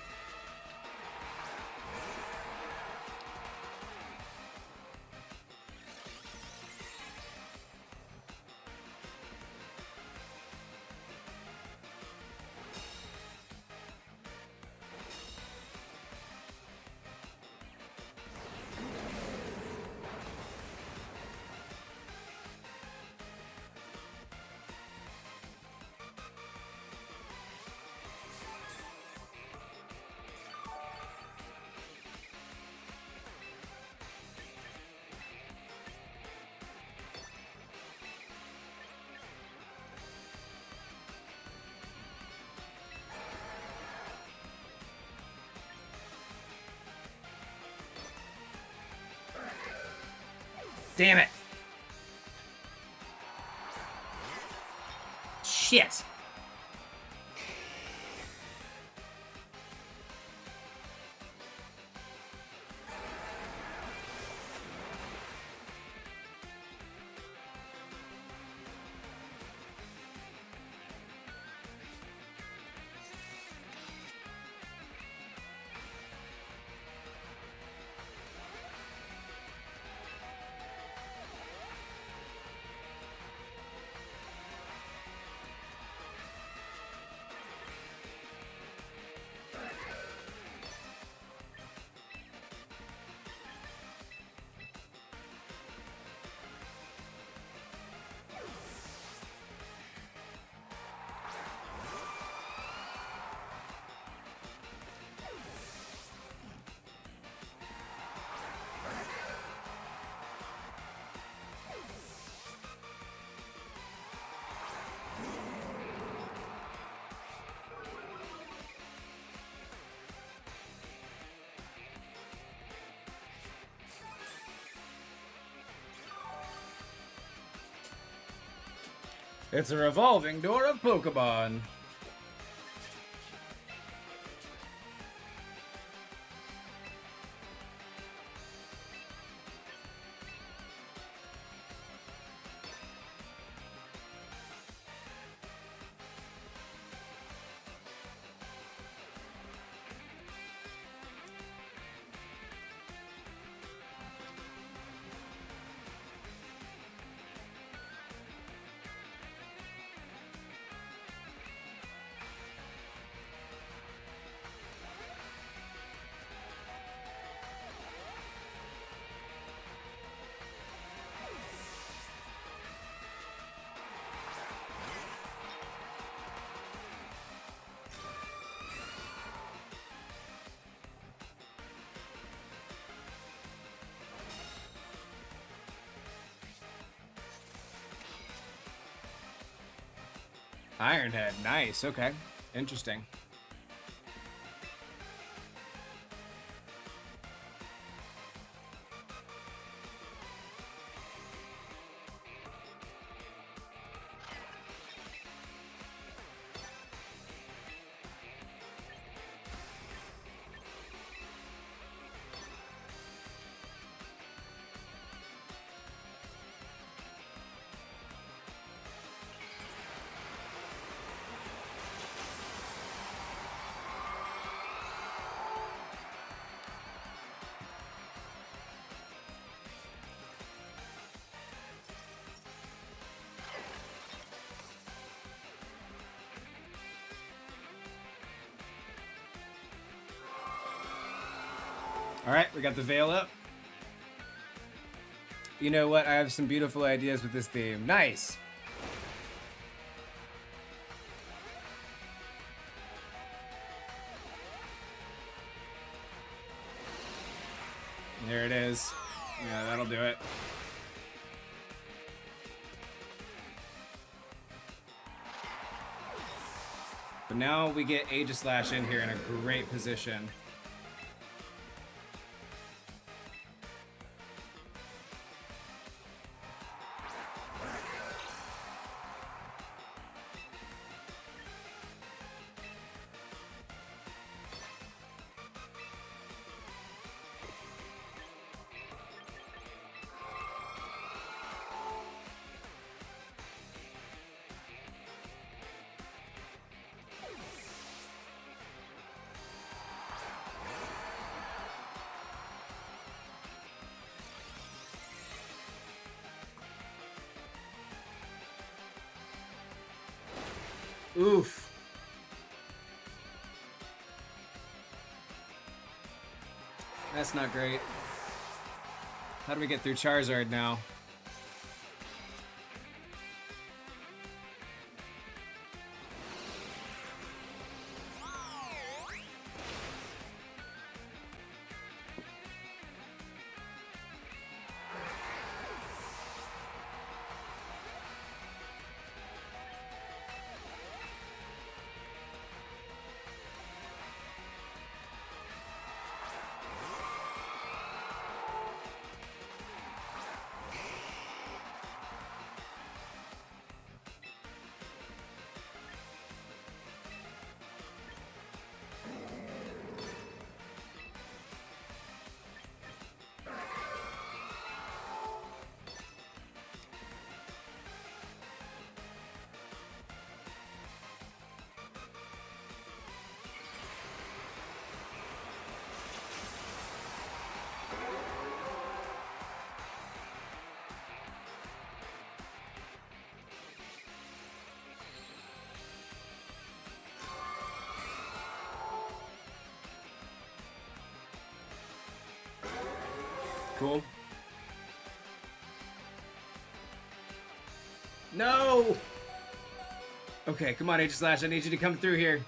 Damn it. Shit. It's a revolving door of Pokemon. Ironhead, nice, okay. Interesting. All right, we got the veil up. You know what? I have some beautiful ideas with this theme. Nice. There it is. Yeah, that'll do it. But now we get Aegislash in here in a great position. Oof. That's not great. How do we get through Charizard now? Cool. No! Okay, come on, Aegislash. I need you to come through here.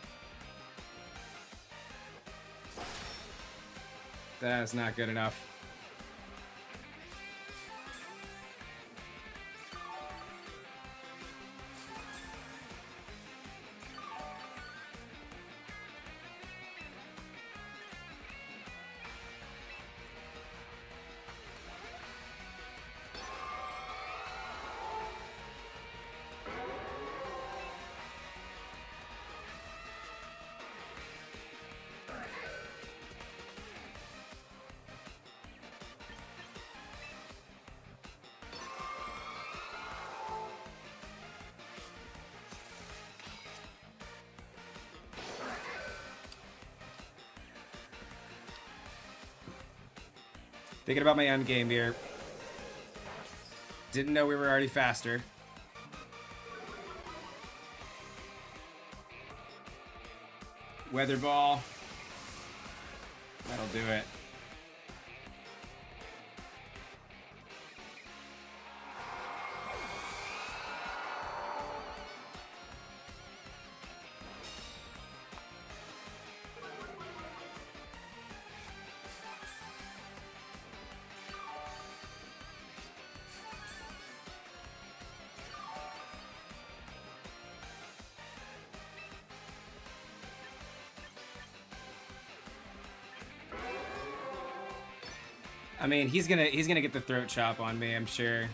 That's not good enough. Thinking about my end game here. Didn't know we were already faster. Weather ball. That'll do it. I mean, he's gonna get the throat chop on me, I'm sure.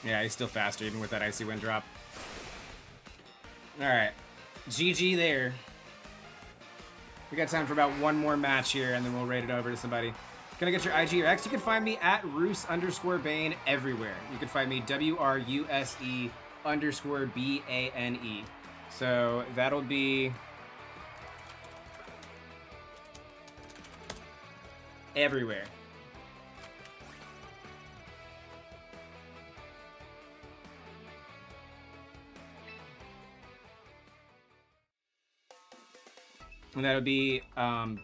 Yeah, he's still faster even with that icy wind drop. All right. GG there. We got time for about one more match here, and then we'll raid it over to somebody. Can I get your IG or X? You can find me at Roos_Bane everywhere. You can find me WRUSE_BANE. So that'll be everywhere. And that'll be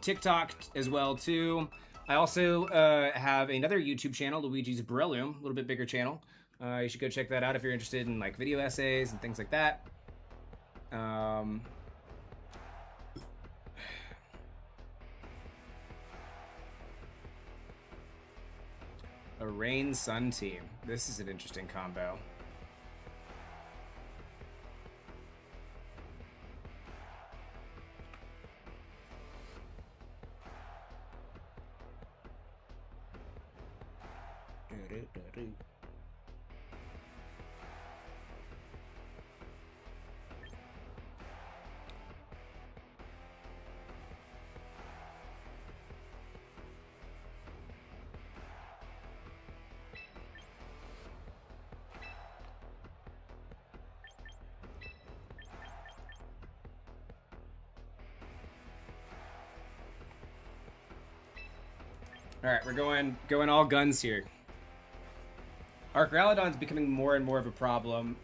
TikTok as well too. I also have another YouTube channel, Luigi's Breloom, a little bit bigger channel. You should go check that out if you're interested in like video essays and things like that. A Rain Sun team. This is an interesting combo. All right, we're going all guns here. Archralodon's becoming more and more of a problem.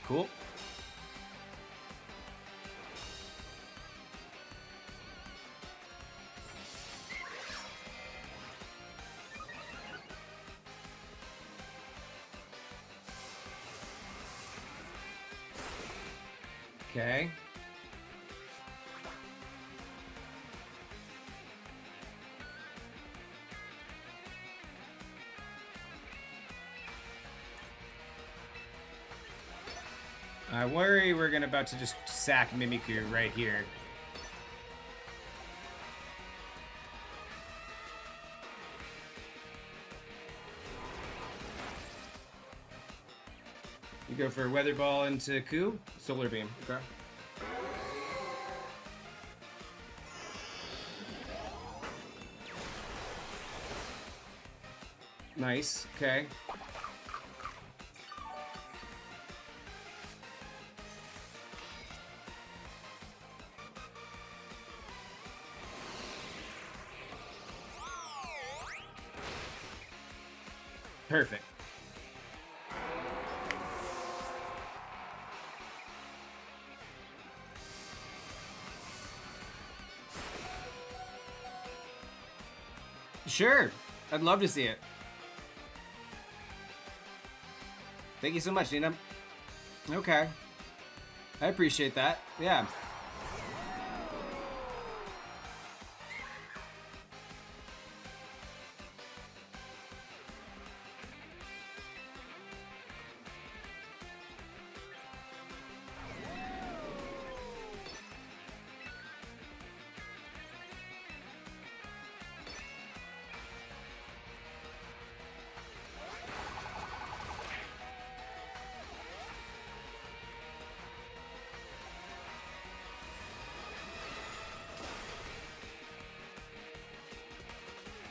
Cool. Okay. I worry we're about to just sack Mimikyu right here. You go for Weather Ball into Ku, Solar Beam. Okay. Nice. Okay. Perfect. Sure. I'd love to see it. Thank you so much, Nina. Okay. I appreciate that. Yeah.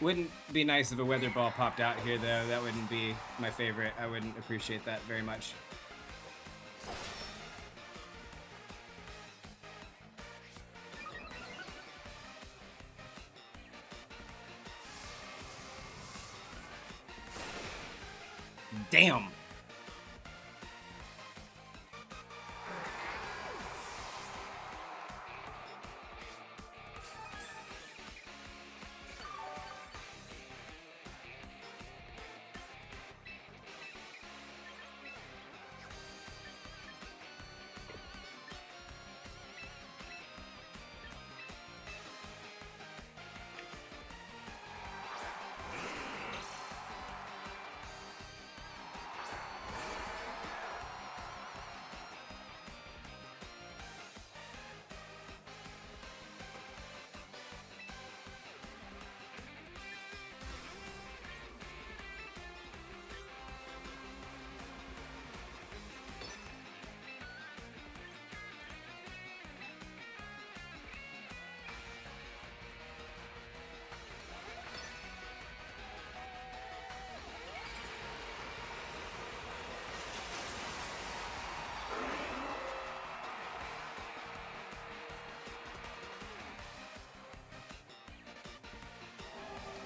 Wouldn't be nice if a weather ball popped out here, though. That wouldn't be my favorite. I wouldn't appreciate that very much. Damn.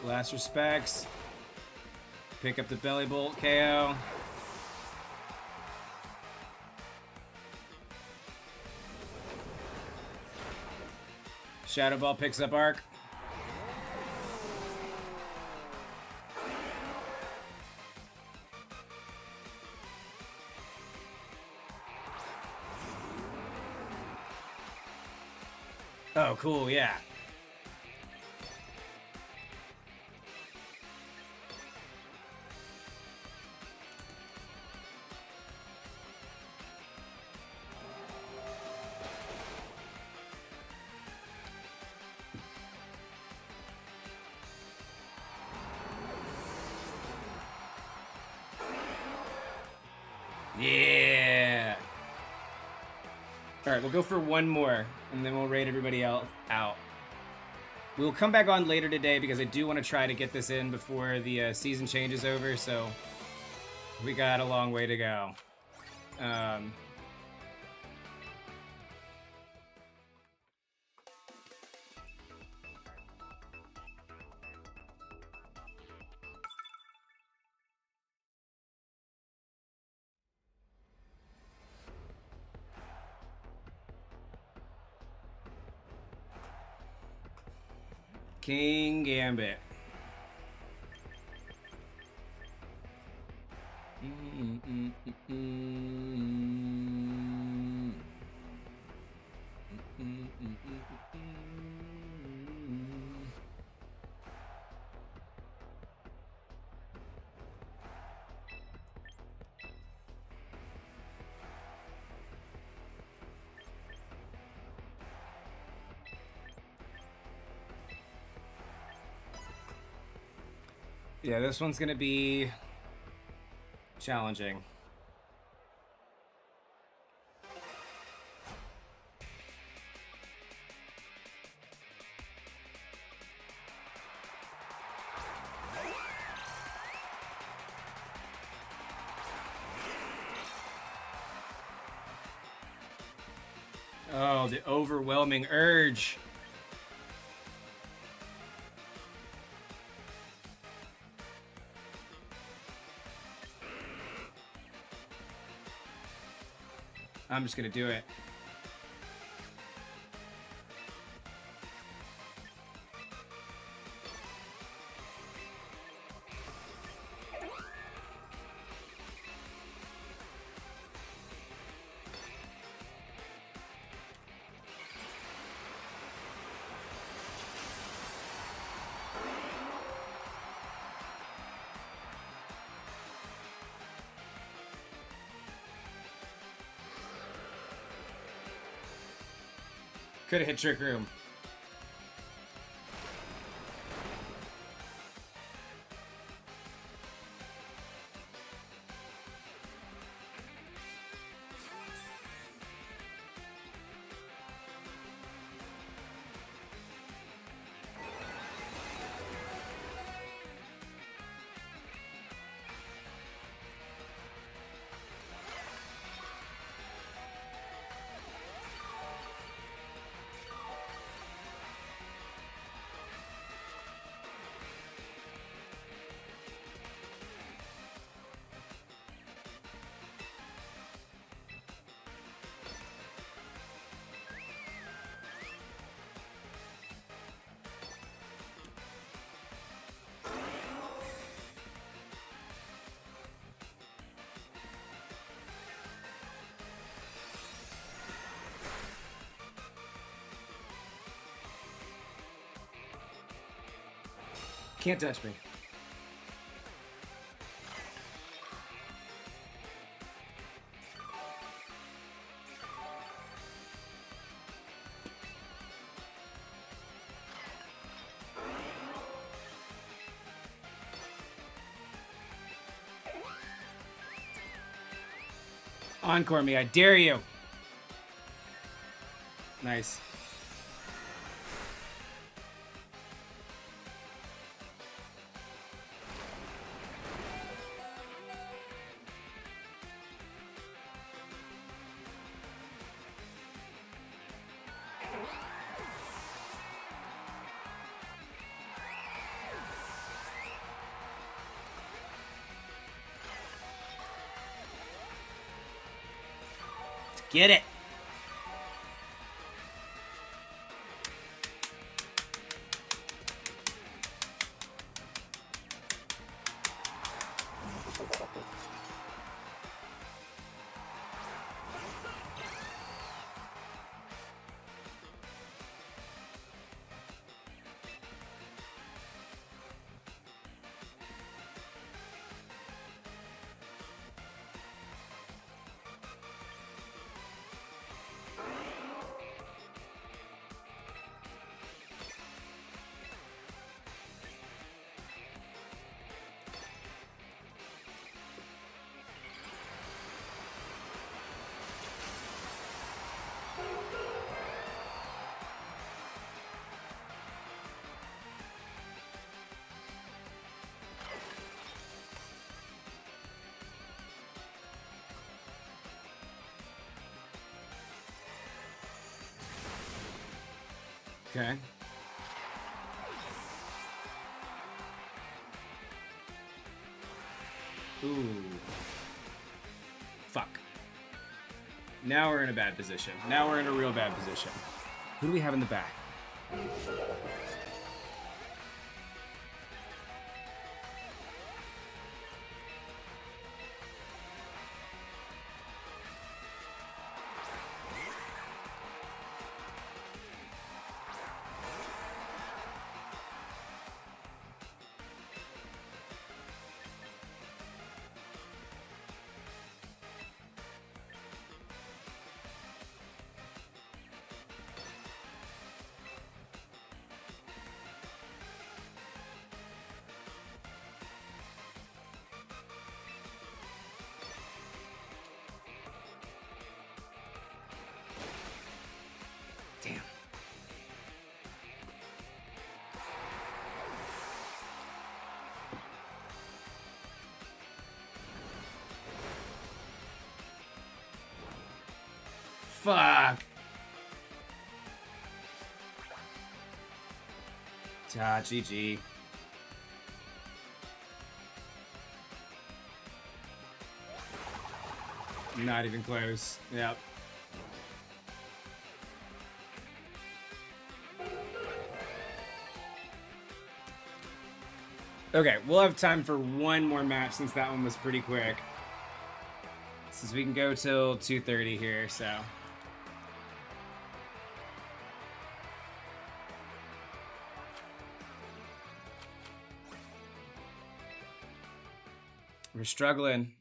Last respects. Pick up the belly bolt KO. Shadow Ball picks up arc. Oh, cool, yeah. Yeah. All right, we'll go for one more, and then we'll raid everybody else out. We'll come back on later today because I do want to try to get this in before the season change is over, so we got a long way to go. King Gambit. Yeah, this one's gonna be challenging. Oh, the overwhelming urge. I'm just gonna do it. Could have hit Trick Room. Can't touch me. Encore me, I dare you. Nice. Get it. Okay. Ooh. Fuck. Now we're in a bad position. Now we're in a real bad position. Who do we have in the back? Damn. Fuck. GG. Not even close. Yep. Okay, we'll have time for one more match since that one was pretty quick. Since we can go till 2:30 here, so. We're struggling.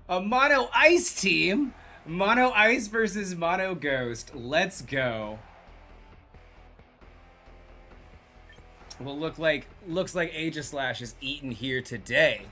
A mono ice team? Mono ice versus mono ghost. Let's go. Well, looks like Aegislash is eaten here today.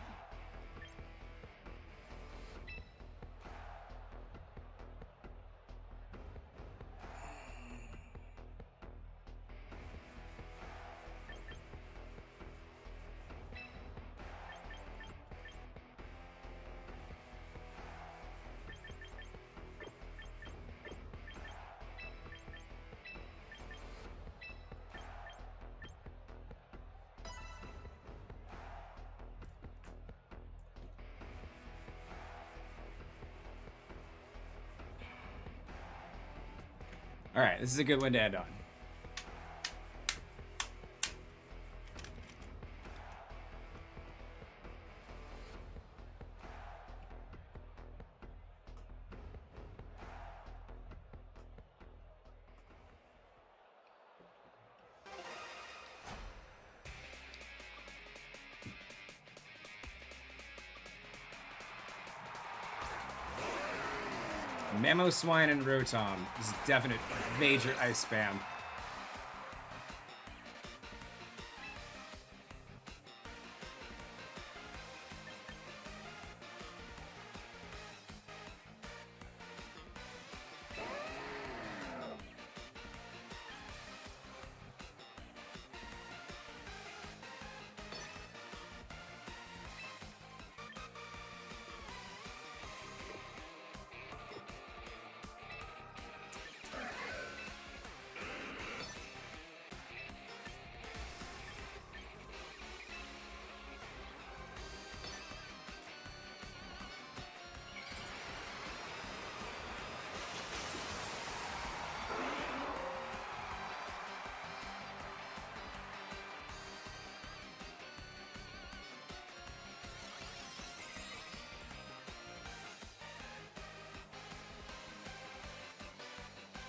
All right, this is a good one to end on. Mamoswine and Rotom. This is definite major ice spam.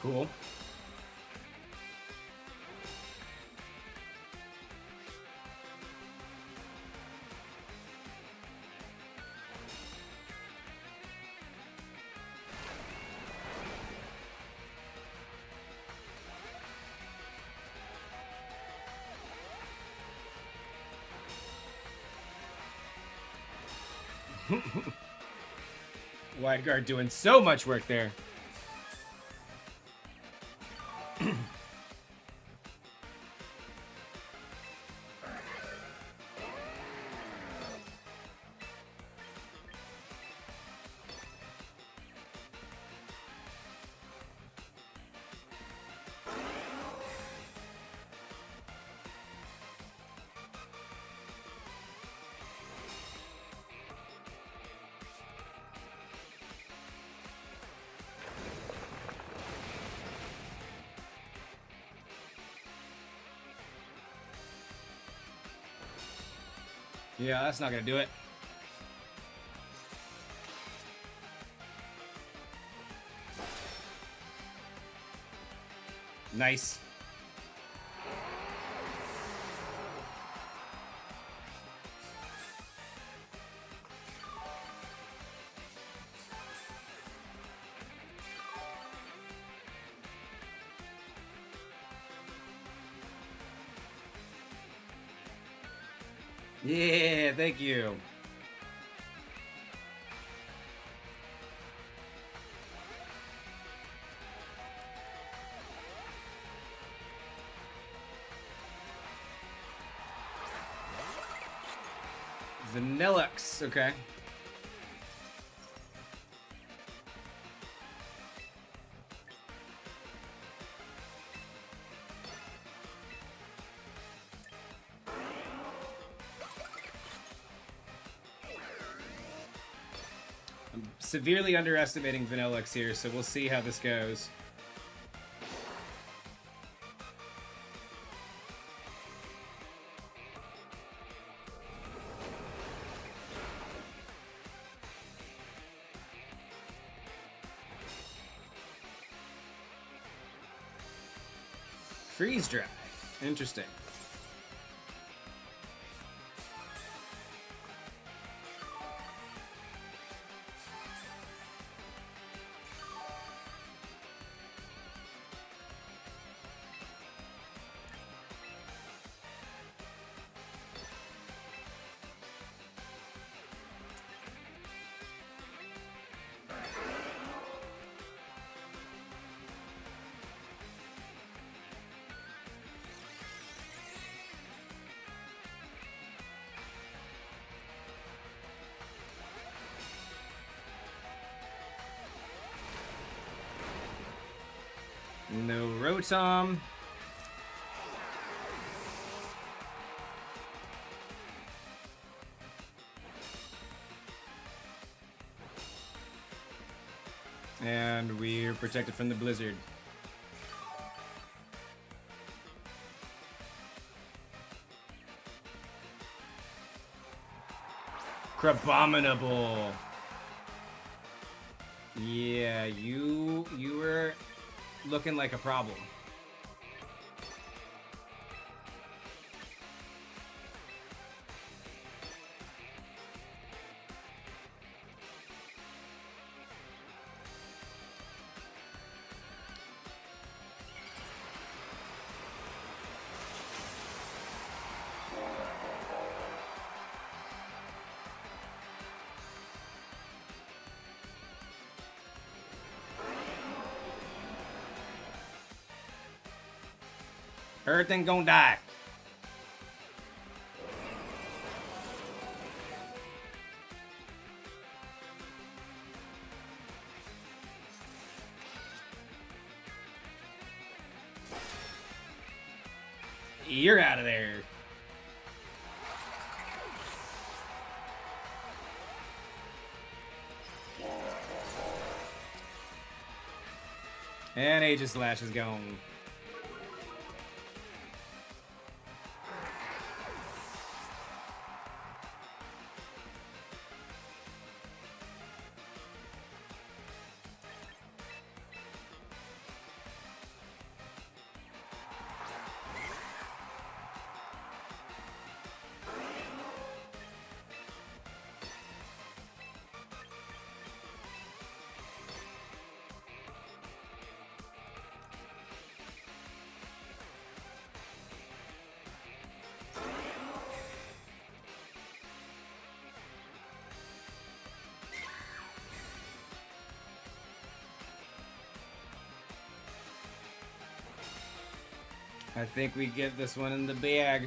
Cool. Wide guard doing so much work there. Yeah, that's not gonna do it. Nice. Yeah, thank you. Vanillux, okay. I'm severely underestimating Vanillux here, so we'll see how this goes. Freeze dry. Interesting. No Rotom. And we're protected from the blizzard. Crabominable. Yeah, you were looking like a problem. Everything gonna die. You're out of there. And Aegislash is gone. I think we get this one in the bag.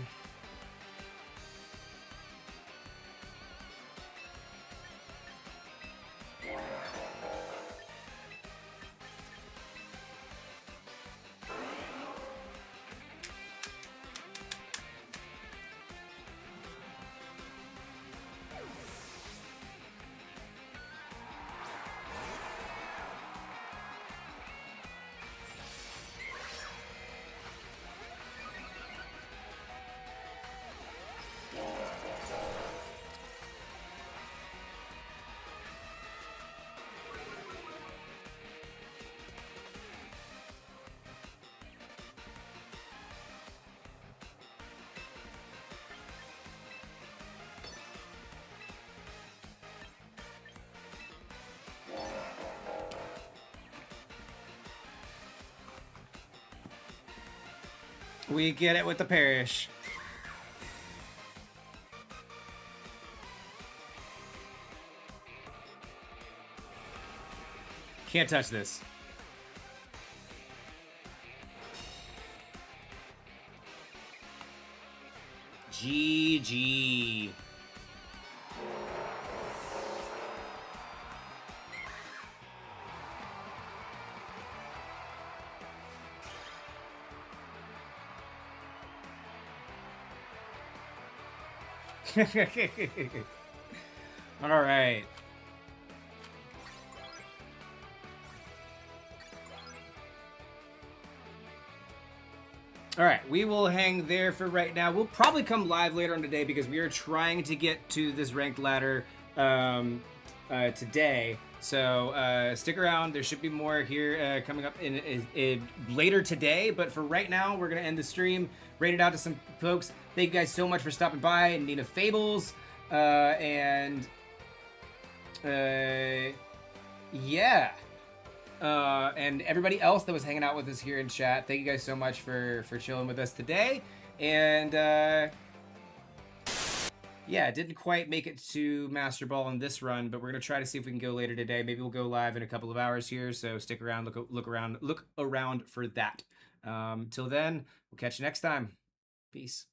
We get it with the Parish. Can't touch this. GG. All right. All right, we will hang there for right now. We'll probably come live later on today because we are trying to get to this ranked ladder today. So stick around. There should be more here coming up in later today. But for right now, we're gonna end the stream. Rate it out to some folks. Thank you guys so much for stopping by. And Nina Fables, and yeah. And everybody else that was hanging out with us here in chat, thank you guys so much for chilling with us today. And yeah, didn't quite make it to Master Ball in this run, but we're gonna try to see if we can go later today. Maybe we'll go live in a couple of hours here, so stick around, look around for that. Till then, we'll catch you next time. Peace.